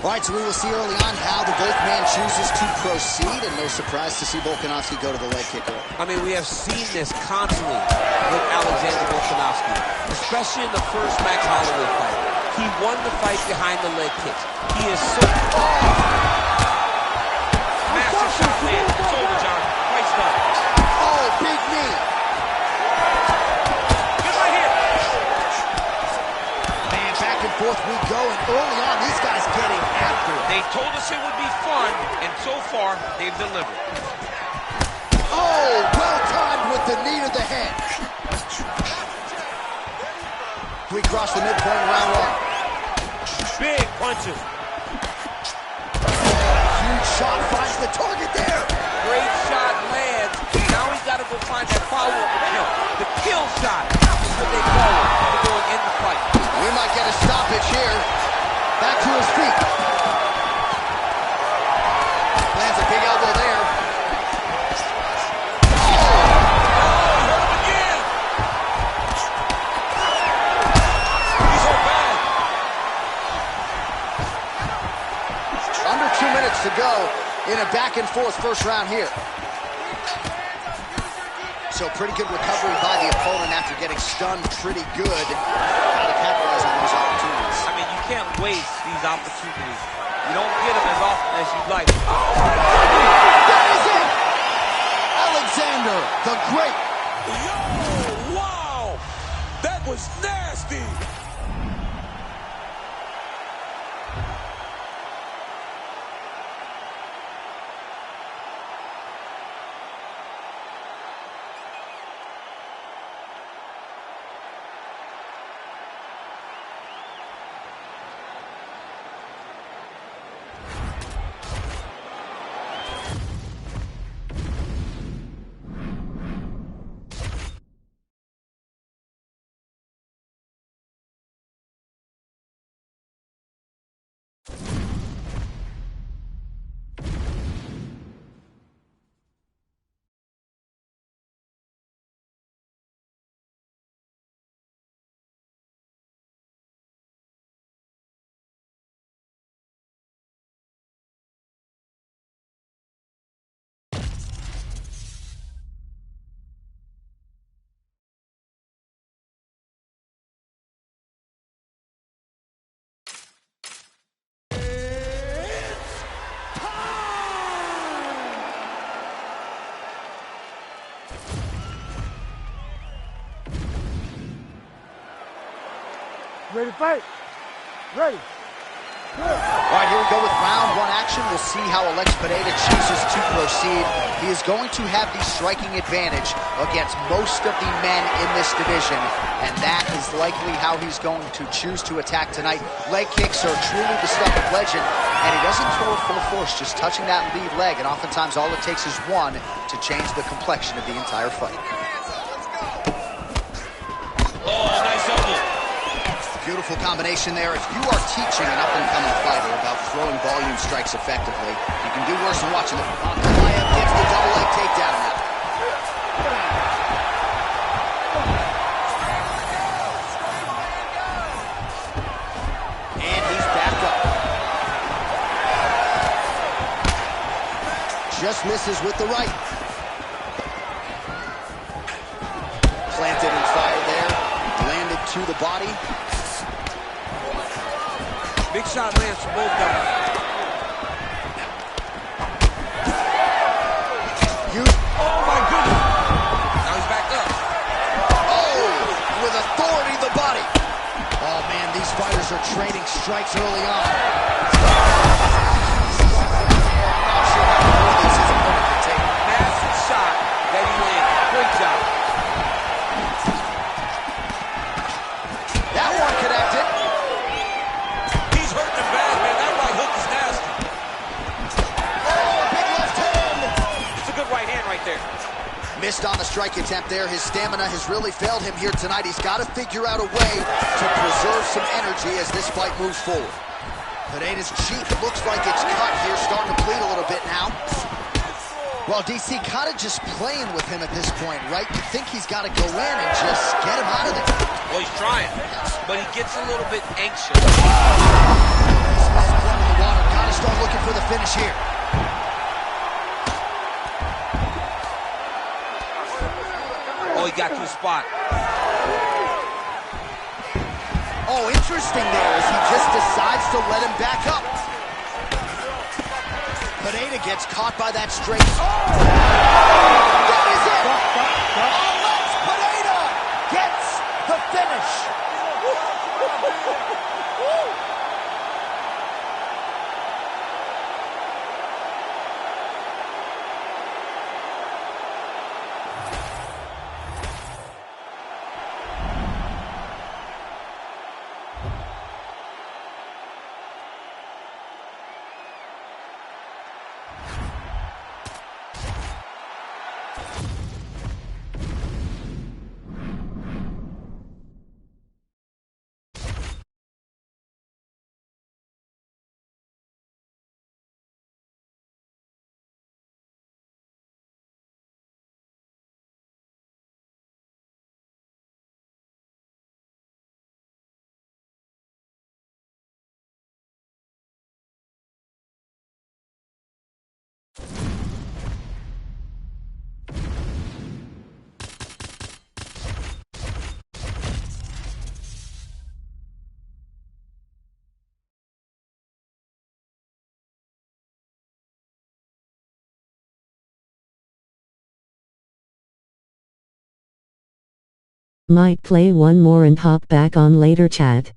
All right, so we will see early on how the both man chooses to proceed, and no surprise to see Volkanovski go to the leg kick early. I mean, we have seen this constantly with Alexander Volkanovski, especially in the first Max Holloway fight. He won the fight behind the leg kicks. He is so... Massive shot lands. It's over, John. Fight's done. Oh, big knee. Get right here. Man, back and forth we go, and early on, these guys getting after it. They told us it would be fun, and so far, they've delivered. Oh, well timed with the knee to the head. We cross the midpoint of round one. Big punches. Huge shot finds the target there. Great shot lands. Now he's got to go find that follow-up kill. The kill shot is what they call it to go and end the fight. We might get a stoppage here. Back to his feet. Lands a big elbow there. Under 2 minutes to go in a back-and-forth first round here. So pretty good recovery by the opponent after getting stunned pretty good. How to capitalize on those opportunities. I mean, you can't waste these opportunities. You don't get them as often as you'd like. That is it! Alexander the Great. Yo, wow! That was nasty! Ready to fight? Ready. All right, here we go with round one action. We'll see how Alex Pineda chooses to proceed. He is going to have the striking advantage against most of the men in this division, and that is likely how he's going to choose to attack tonight. Leg kicks are truly the stuff of legend, and he doesn't throw it full force, just touching that lead leg, and oftentimes all it takes is one to change the complexion of the entire fight. Oh, nice elbow. Beautiful combination there. If you are teaching an up-and-coming fighter about throwing volume strikes effectively, you can do worse than watching them. Ankalaev gets the double leg takedown now. And he's back up. Just misses with the right. Planted and fired there. Landed to the body. Big shot lands for both of them. Oh my goodness! Now he's back up. Oh, with authority to the body. Oh man, these fighters are trading strikes early on. I'm not sure how this is opponent can take. focused on the strike attempt there. His stamina has really failed him here tonight. He's got to figure out a way to preserve some energy as this fight moves forward. Pineda's cheek looks like it's cut here, starting to bleed a little bit now. Well, DC kind of just playing with him at this point, right? You think he's got to go in and just get him out of there. Well, he's trying, but he gets a little bit anxious. He's blood in the water. Got to start looking for the finish here. Oh, he got to the spot. Oh, interesting there as he just decides to let him back up. Pineda gets caught by that straight. Oh! That is it! Alex Pineda gets the finish. Might play one more and hop back on later, chat.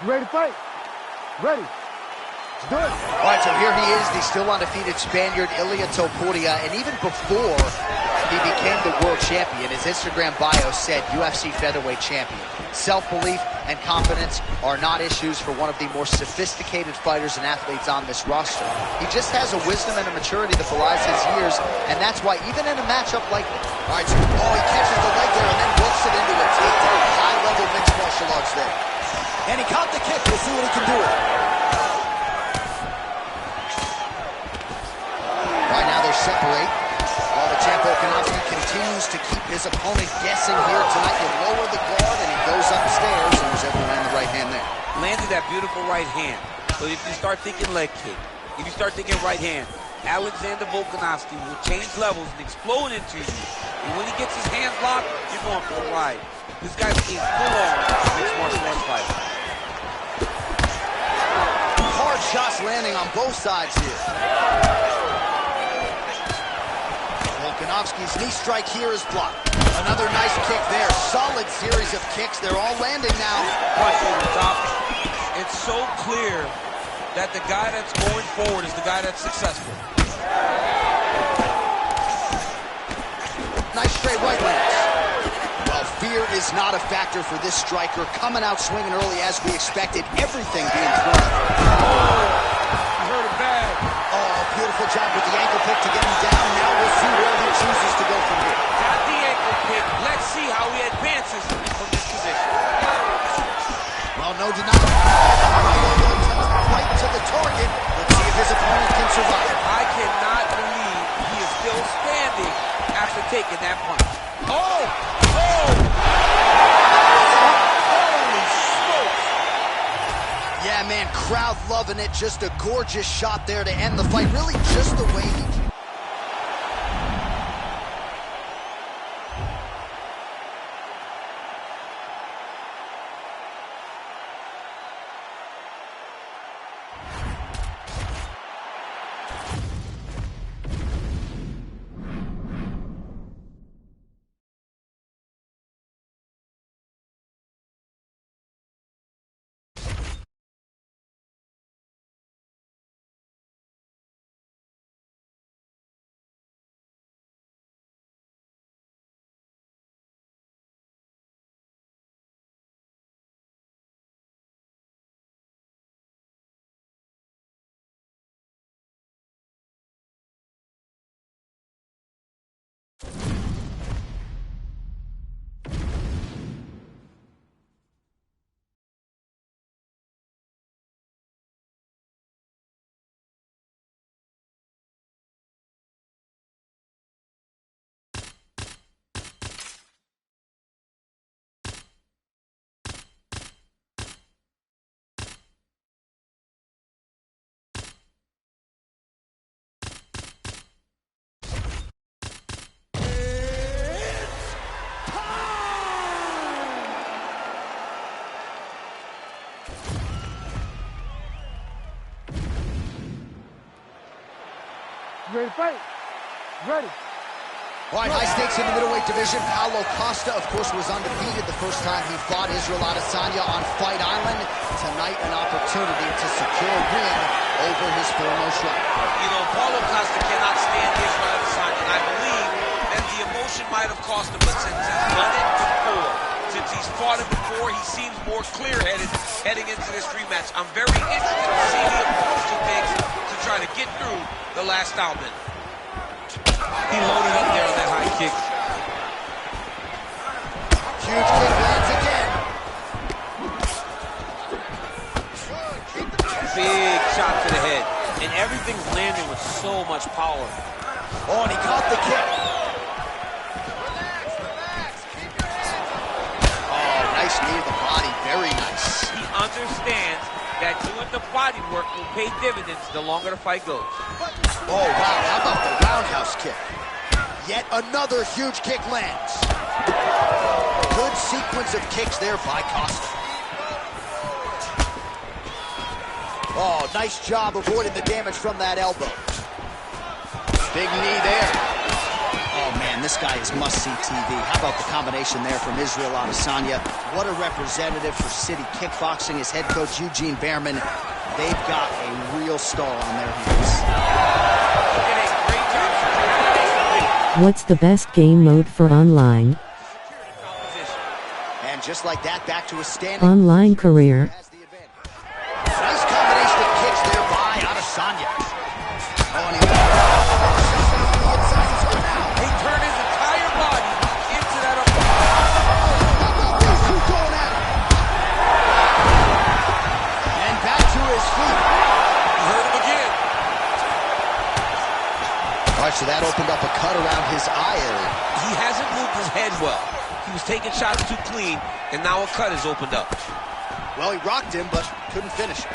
You ready to fight? Ready. Let's do it. All right, so here he is, the still undefeated Spaniard, Ilia Topuria, and even before he became the world champion, his Instagram bio said UFC featherweight champion. Self-belief and confidence are not issues for one of the more sophisticated fighters and athletes on this roster. He just has a wisdom and a maturity that belies his years, and that's why even in a matchup like this, all right, so, he catches the leg there and then works it into a takedown. High-level mixed martial arts there. And he caught the kick. We'll see what he can do with it. Right now they separate. While the champ Volkanovski continues to keep his opponent guessing here tonight. He'll lower the guard and he goes upstairs and was able to land the right hand there. Landed that beautiful right hand. But if you start thinking leg kick, if you start thinking right hand, Alexander Volkanovski will change levels and explode into you. And when he gets his hands locked, you're going for a ride. This guy is full-on mixed martial arts fighter. Hard shots landing on both sides here. Volkanovski's knee strike here is blocked. Another nice kick there. Solid series of kicks. They're all landing now. Punch over the top. It's so clear that the guy that's going forward is the guy that's successful. Nice straight right lands. Well, fear is not a factor for this striker. Coming out swinging early as we expected. Everything being thrown. You heard it bad. Oh, beautiful job with the ankle pick to get him down. Now we'll see where he chooses to go from here. Got the ankle pick. Let's see how he advances from this position. Well, no denial. Right to the target. Let's see if his opponent can survive. I cannot believe he is still standing after taking that punch. Oh! Oh! Holy smokes! Yeah, man, crowd loving it. Just a gorgeous shot there to end the fight. Really just the way he You ready to fight? Ready. All right, high stakes in the middleweight division. Paulo Costa, of course, was undefeated the first time he fought Israel Adesanya on Fight Island. Tonight, an opportunity to secure a win over his former rival. You know, Paulo Costa cannot stand Israel Adesanya, and I believe that the emotion might have cost him, but since he's done it before, since he's fought it before, he seems more clear-headed heading into this rematch. I'm very interested to see the approach he takes to try to get through the last outlet. He loaded up there on that high kick. Huge kick lands again. Big shot to the head. And everything's landing with so much power. Oh, and he caught the kick. Relax. Keep your hands. Oh, nice knee to the body. Very nice. He understands that doing the body work will pay dividends the longer the fight goes. Oh, wow. How about the roundhouse kick? Yet another huge kick lands. Good sequence of kicks there by Costa. Oh, nice job avoiding the damage from that elbow. Big knee there. Oh, man, this guy is must-see TV. How about the combination there from Israel Adesanya? What a representative for City Kickboxing. His head coach, Eugene Behrman. They've got a real star on their hands. What's the best game mode for online? And just like that, back to a standing. Online career. Nice combination of kicks there by Adesanya. Oh, and He turned his entire body into that and back to his feet. He hurt him again. All right, so that opened up a cut around his eye area. He hasn't moved his head well. He was taking shots too clean, and now a cut has opened up. Well, he rocked him, but couldn't finish it.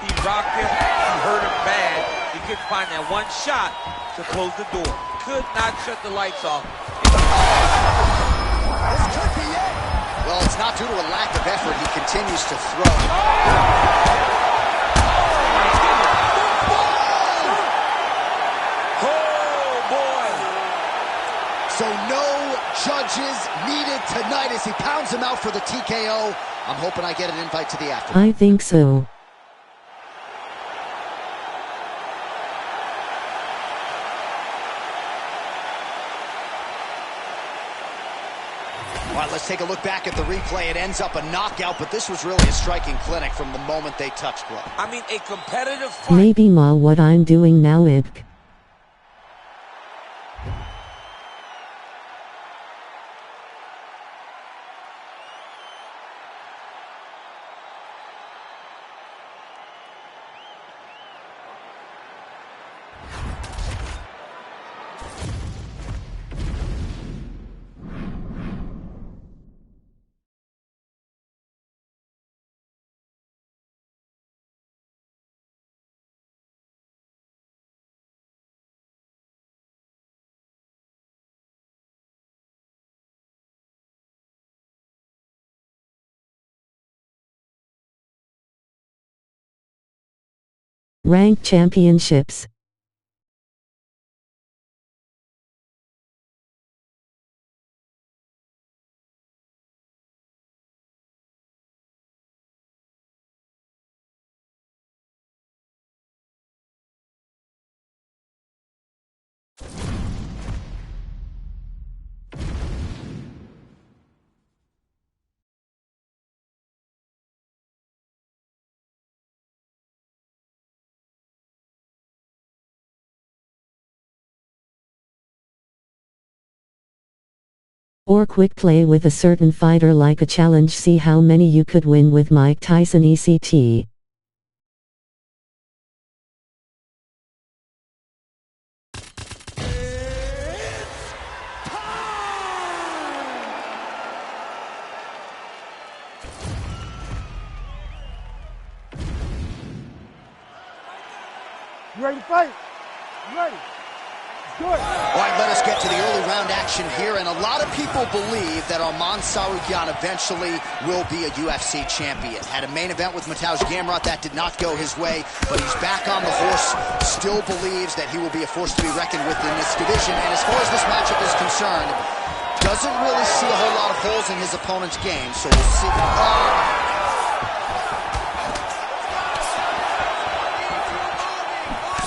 He rocked him, he hurt him bad. He couldn't find that one shot to close the door. Could not shut the lights off. This could be it. Well, it's not due to a lack of effort. He continues to throw. Oh, boy. So no judges needed tonight as he pounds him out for the TKO. I'm hoping I get an invite to the after. I think so. All right, let's take a look back at the replay. It ends up a knockout, but this was really a striking clinic from the moment they touched glove. I mean, a competitive fight. Maybe ma what I'm doing now ibk. Rank championships. Or quick play with a certain fighter like a challenge. See how many you could win with Mike Tyson ECT. You ready to fight? You ready? Good. All right, let us get to the early round action here, and a lot of people believe that Arman Tsarukyan eventually will be a UFC champion. Had a main event with Mateusz Gamrot that did not go his way, but he's back on the horse, still believes that he will be a force to be reckoned with in this division, and as far as this matchup is concerned, doesn't really see a whole lot of holes in his opponent's game, so we'll see.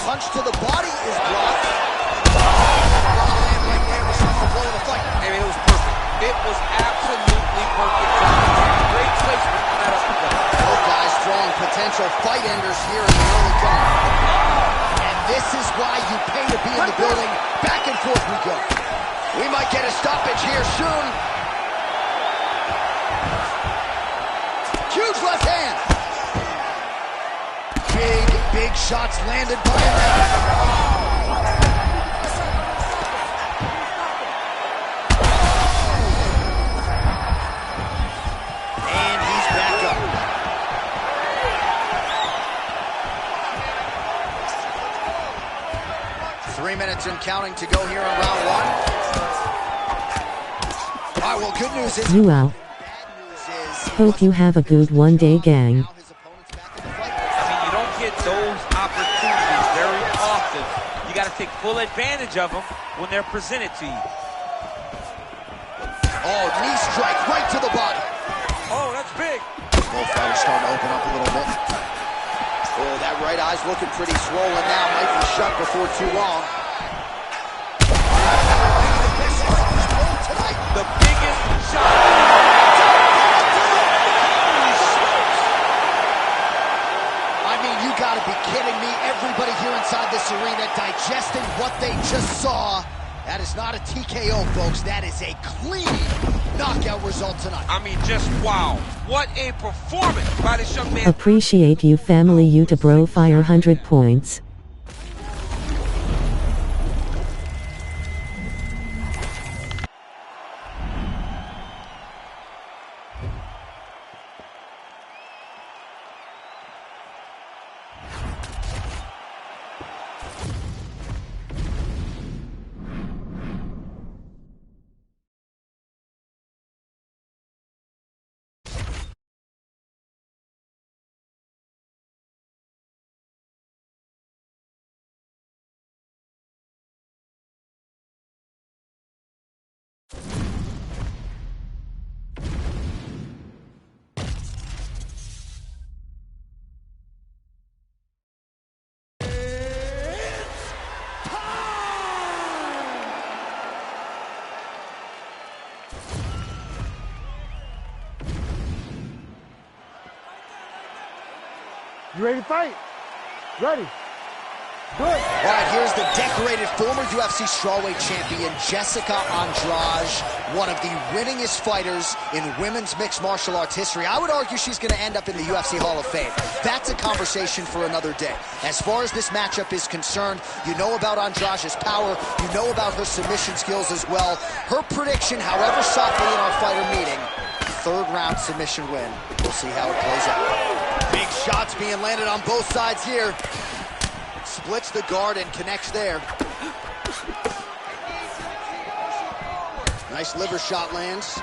Punch to the body is blocked. I mean, it was perfect. It was absolutely perfect. Great placement on that uppercut. Both guys throwing potential fight enders here in the early going. And this is why you pay to be in the building. Back and forth we go. We might get a stoppage here soon. Huge left hand. Big shots landed by him. And he's back up. Three minutes and counting to go here in round one. All right, well, good news is... Wow. Hope you have a good one day, gang. You don't get those opportunities very often. You got to take full advantage of them when they're presented to you. Oh, knee strike right to the body. Oh, that's big. Both fighters starting to open up a little bit. Oh, that right eye's looking pretty swollen now. Might be shut before too long. The biggest shot. I mean, you gotta be kidding me. Everybody here inside this arena digesting what they just saw. That is not a TKO, folks. That is a clean knockout result tonight. I mean, just wow. What a performance by this young man. Appreciate you, family. You to bro fire 100 points. You ready to fight? Ready. Good. All right, here's the decorated former UFC strawweight champion, Jessica Andrade, one of the winningest fighters in women's mixed martial arts history. I would argue she's going to end up in the UFC Hall of Fame. That's a conversation for another day. As far as this matchup is concerned, you know about Andrade's power, you know about her submission skills as well. Her prediction, however softly in our fighter meeting, third round submission win. We'll see how it plays out. Big shots being landed on both sides here. Splits the guard and connects there. Nice liver shot lands.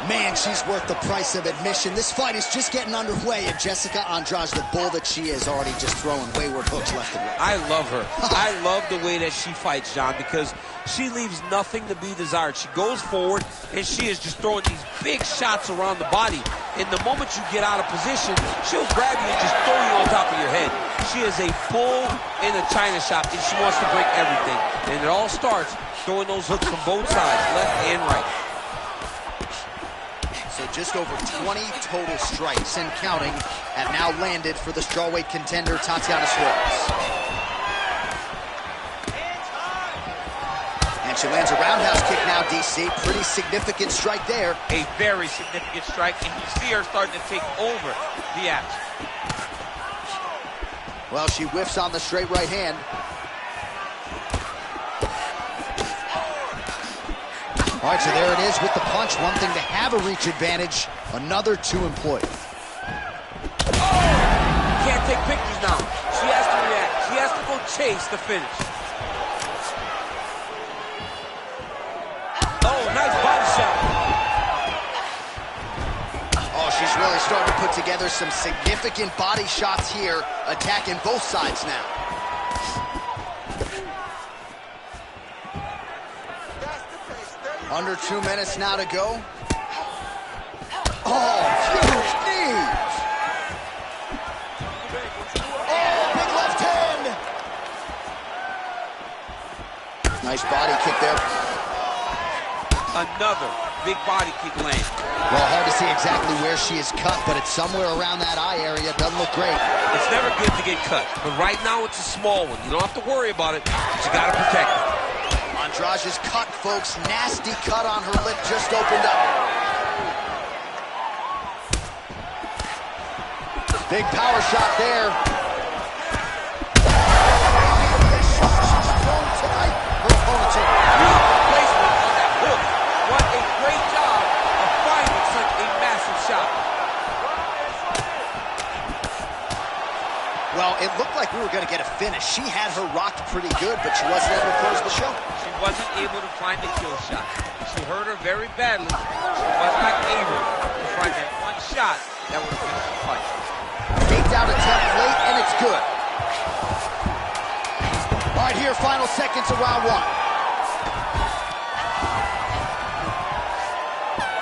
Man, she's worth the price of admission. This fight is just getting underway, and Jessica Andrade, the bull that she is, already just throwing wayward hooks left and right. I love her. I love the way that she fights, John, because she leaves nothing to be desired. She goes forward, and she is just throwing these big shots around the body. And the moment you get out of position, she'll grab you and just throw you on top of your head. She is a bull in a china shop, and she wants to break everything. And it all starts throwing those hooks from both sides, left and right. So just over 20 total strikes and counting have now landed for the strawweight contender, Tatiana Suarez. And she lands a roundhouse kick now, DC. Pretty significant strike there. A very significant strike, and you see her starting to take over the action. Well, she whiffs on the straight right hand. All right, so there it is with the punch. One thing to have a reach advantage, another to employ. Can't take pictures now. She has to react. She has to go chase the finish. Oh, nice body shot. Oh, she's really starting to put together some significant body shots here, attacking both sides now. Under 2 minutes now to go. Oh, huge knees. Oh, big left hand. Nice body kick there. Another big body kick land. Well, hard to see exactly where she is cut, but it's somewhere around that eye area. Doesn't look great. It's never good to get cut, but right now it's a small one. You don't have to worry about it, but you got to protect it. Andrade is cut, folks. Nasty cut on her lip, just opened up. Big power shot there. She's thrown tonight. Her opponent's in. Placement on that hook. What a great job of finding such a massive shot. Well, it looked like we were going to get a finish. She had her rocked pretty good, but she wasn't able to close the show. She wasn't able to find the kill shot. She hurt her very badly. She was not able to find that one shot that would have finished the fight. Takedown attempt late, and it's good. All right, here, final seconds of round one.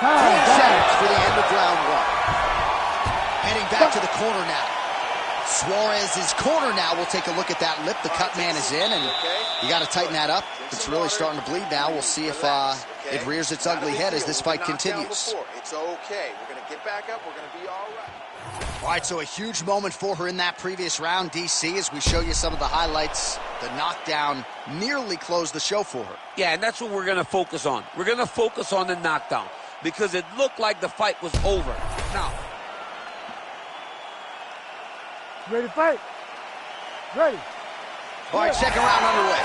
10 seconds for the end of round one. Heading back to the corner now. Suarez's corner now. We'll take a look at that lip. The cut man is in, and you got to tighten that up. It's really starting to bleed now. We'll see if it rears its ugly head as this fight continues. It's okay. We're going to get back up. We're going to be all right. All right, so a huge moment for her in that previous round, DC, as we show you some of the highlights. The knockdown nearly closed the show for her. Yeah, and that's what we're going to focus on. We're going to focus on the knockdown because it looked like the fight was over. Now, Ready to fight? Ready. All right, second round underway.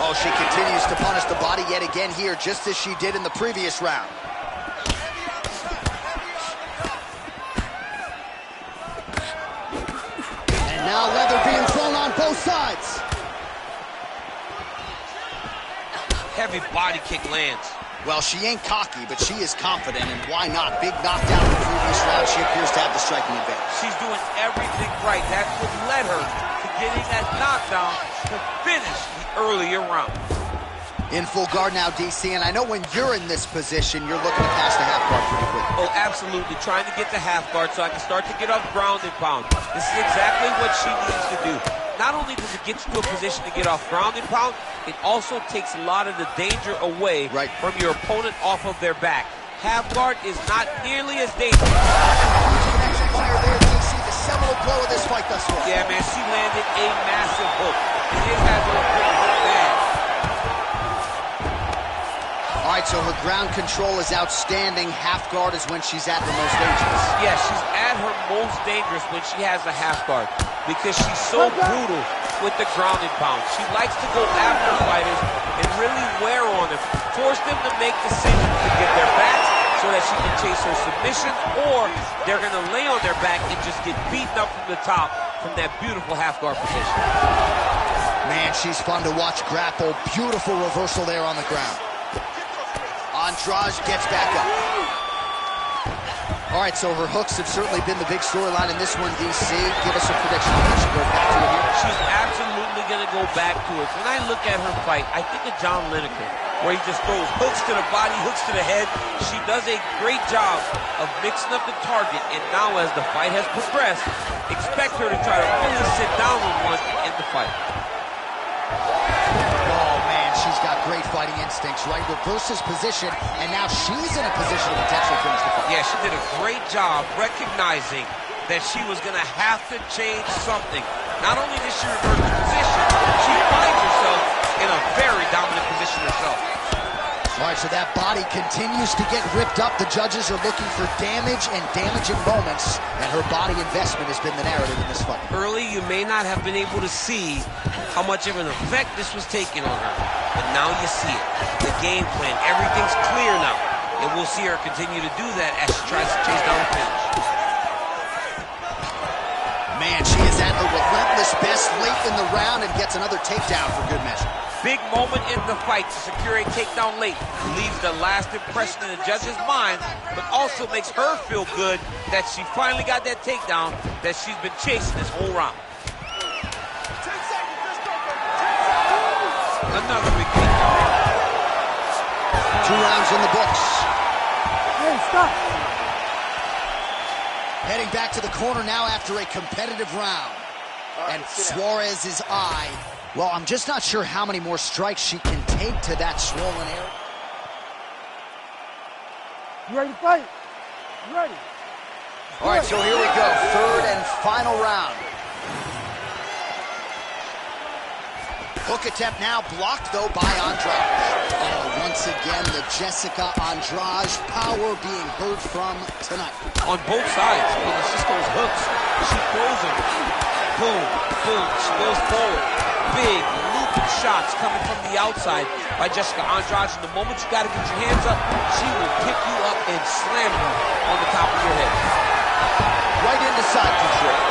Oh, she continues to punish the body yet again here, just as she did in the previous round. And now leather being thrown on both sides. heavy body kick lands. Well, she ain't cocky, but she is confident, and why not? Big knockdown in the previous round. She appears to have the striking advantage. She's doing everything right. That's what led her to getting that knockdown to finish the earlier round. In full guard now, DC, and I know when you're in this position, you're looking to pass the half guard pretty quickly. Oh, absolutely. Trying to get the half guard so I can start to get off ground and pound. This is exactly what she needs to do. Not only does it get you to a position to get off ground and pound, it also takes a lot of the danger away from your opponent off of their back. Half guard is not nearly as dangerous. Fire there, DC, the seminal blow of this fight thus far. Yeah, man, she landed a massive hook. And it has her pretty bad. All right, so her ground control is outstanding. Half guard is when she's at her most dangerous. Yeah, she's at her most dangerous when she has a half guard because she's so brutal with the ground and pound. She likes to go after fighters and really wear on them, force them to make decisions to get their backs so that she can chase her submission, or they're going to lay on their back and just get beaten up from the top from that beautiful half guard position. Man, she's fun to watch grapple. Beautiful reversal there on the ground. Andrade gets back up. All right, so her hooks have certainly been the big storyline in this one, DC. Give us a prediction. She goes back to it here. She's absolutely going to go back to it. When I look at her fight, I think of John Lineker, where he just throws hooks to the body, hooks to the head. She does a great job of mixing up the target, and now as the fight has progressed, expect her to try to really sit down on one and end the fight. She's got great fighting instincts, right? Reverses position, and now she's in a position to potentially finish the fight. Yeah, she did a great job recognizing that she was going to have to change something. Not only did she reverse the position, she finds herself in a very dominant position herself. All right, so that body continues to get ripped up. The judges are looking for damage and damaging moments, and her body investment has been the narrative in this fight. Early, you may not have been able to see how much of an effect this was taking on her, but now you see it. The game plan, everything's clear now, and we'll see her continue to do that as she tries to chase down the finish. Man, she is at her relentless best late in the round and gets another takedown for good measure. Big moment in the fight to secure a takedown late. Leaves the last impression in the judge's mind, but also makes her feel good that she finally got that takedown that she's been chasing this whole round. 10 seconds, let's go, baby. 10 seconds. Another big takedown. 2 rounds in the books. Hey, stop. Heading back to the corner now after a competitive round. And Suarez's eye, well, I'm just not sure how many more strikes she can take to that swollen area. You ready to fight? You ready? All right, so here we go. 3rd and final round. Hook attempt now blocked, though, by Andrade. Oh, once again, the Jessica Andrade power being heard from tonight. On both sides, when the Cisco's hooks, she throws them. Boom, boom, she goes forward. Big, looping shots coming from the outside by Jessica Andrade. And the moment you got to get your hands up, she will pick you up and slam you on the top of your head. Right into side control.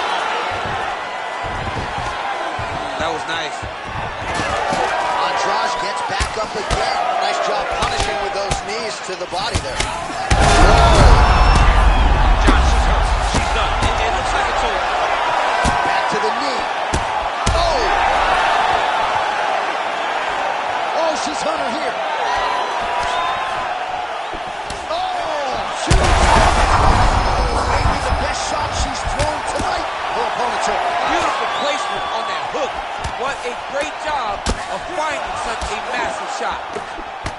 That was nice. Andrade gets back up again. Nice job punishing with those knees to the body there. John, she's hurt. She's done. It looks like it's over. Back to the knee. Oh! Oh, she's on her here. Oh, shoot! Maybe the best shot she's thrown tonight. Her opponent took. Beautiful placement on that hook. What a great job of finding such a massive shot.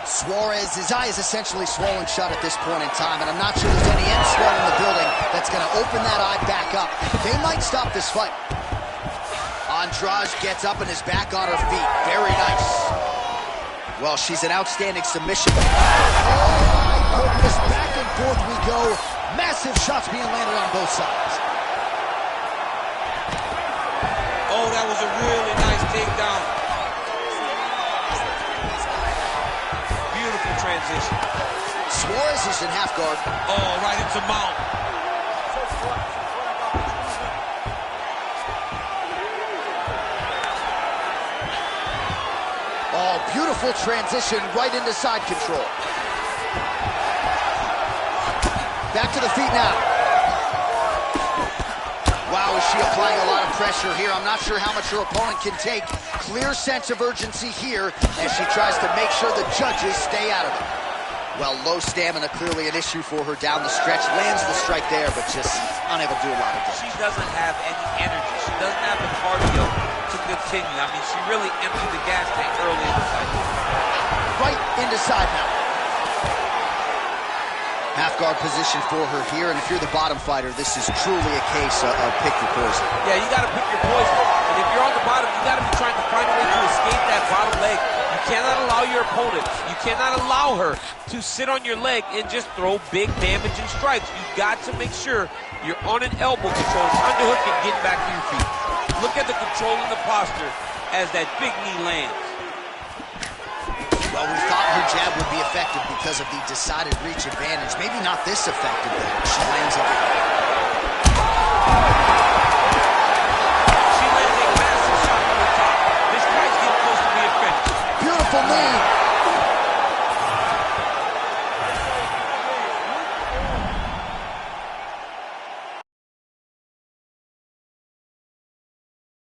Suarez, his eye is essentially swollen shut at this point in time, and I'm not sure there's any end swell in the building that's going to open that eye back up. They might stop this fight. Andrade gets up and is back on her feet. Very nice. Well, she's an outstanding submission. Oh, my goodness. Back and forth we go. Massive shots being landed on both sides. Oh, that was a really nice takedown. Beautiful transition. Suarez is in half guard. Oh, right into mount. Oh, beautiful transition right into side control. Back to the feet now. Wow, is she applying a lot of pressure here? I'm not sure how much her opponent can take. Clear sense of urgency here as she tries to make sure the judges stay out of it. Well, low stamina, clearly an issue for her down the stretch. Lands the strike there, but just unable to do a lot of damage. She doesn't have any energy. She doesn't have the cardio to continue. I mean, she really emptied the gas tank early in the fight. Right into side now. Half guard position for her here, and if you're the bottom fighter, this is truly a case of pick your poison. Yeah, you got to pick your poison. And if you're on the bottom, you got to be trying to find a way to escape that bottom leg. You cannot allow your opponent, you cannot allow her to sit on your leg and just throw big damaging strikes. You've got to make sure you're on an elbow control, underhook, and getting back to your feet. Look at the control in the posture as that big knee lands. Well, we thought her jab would be effective because of the decided reach advantage. Maybe not this effective, though. She lands it.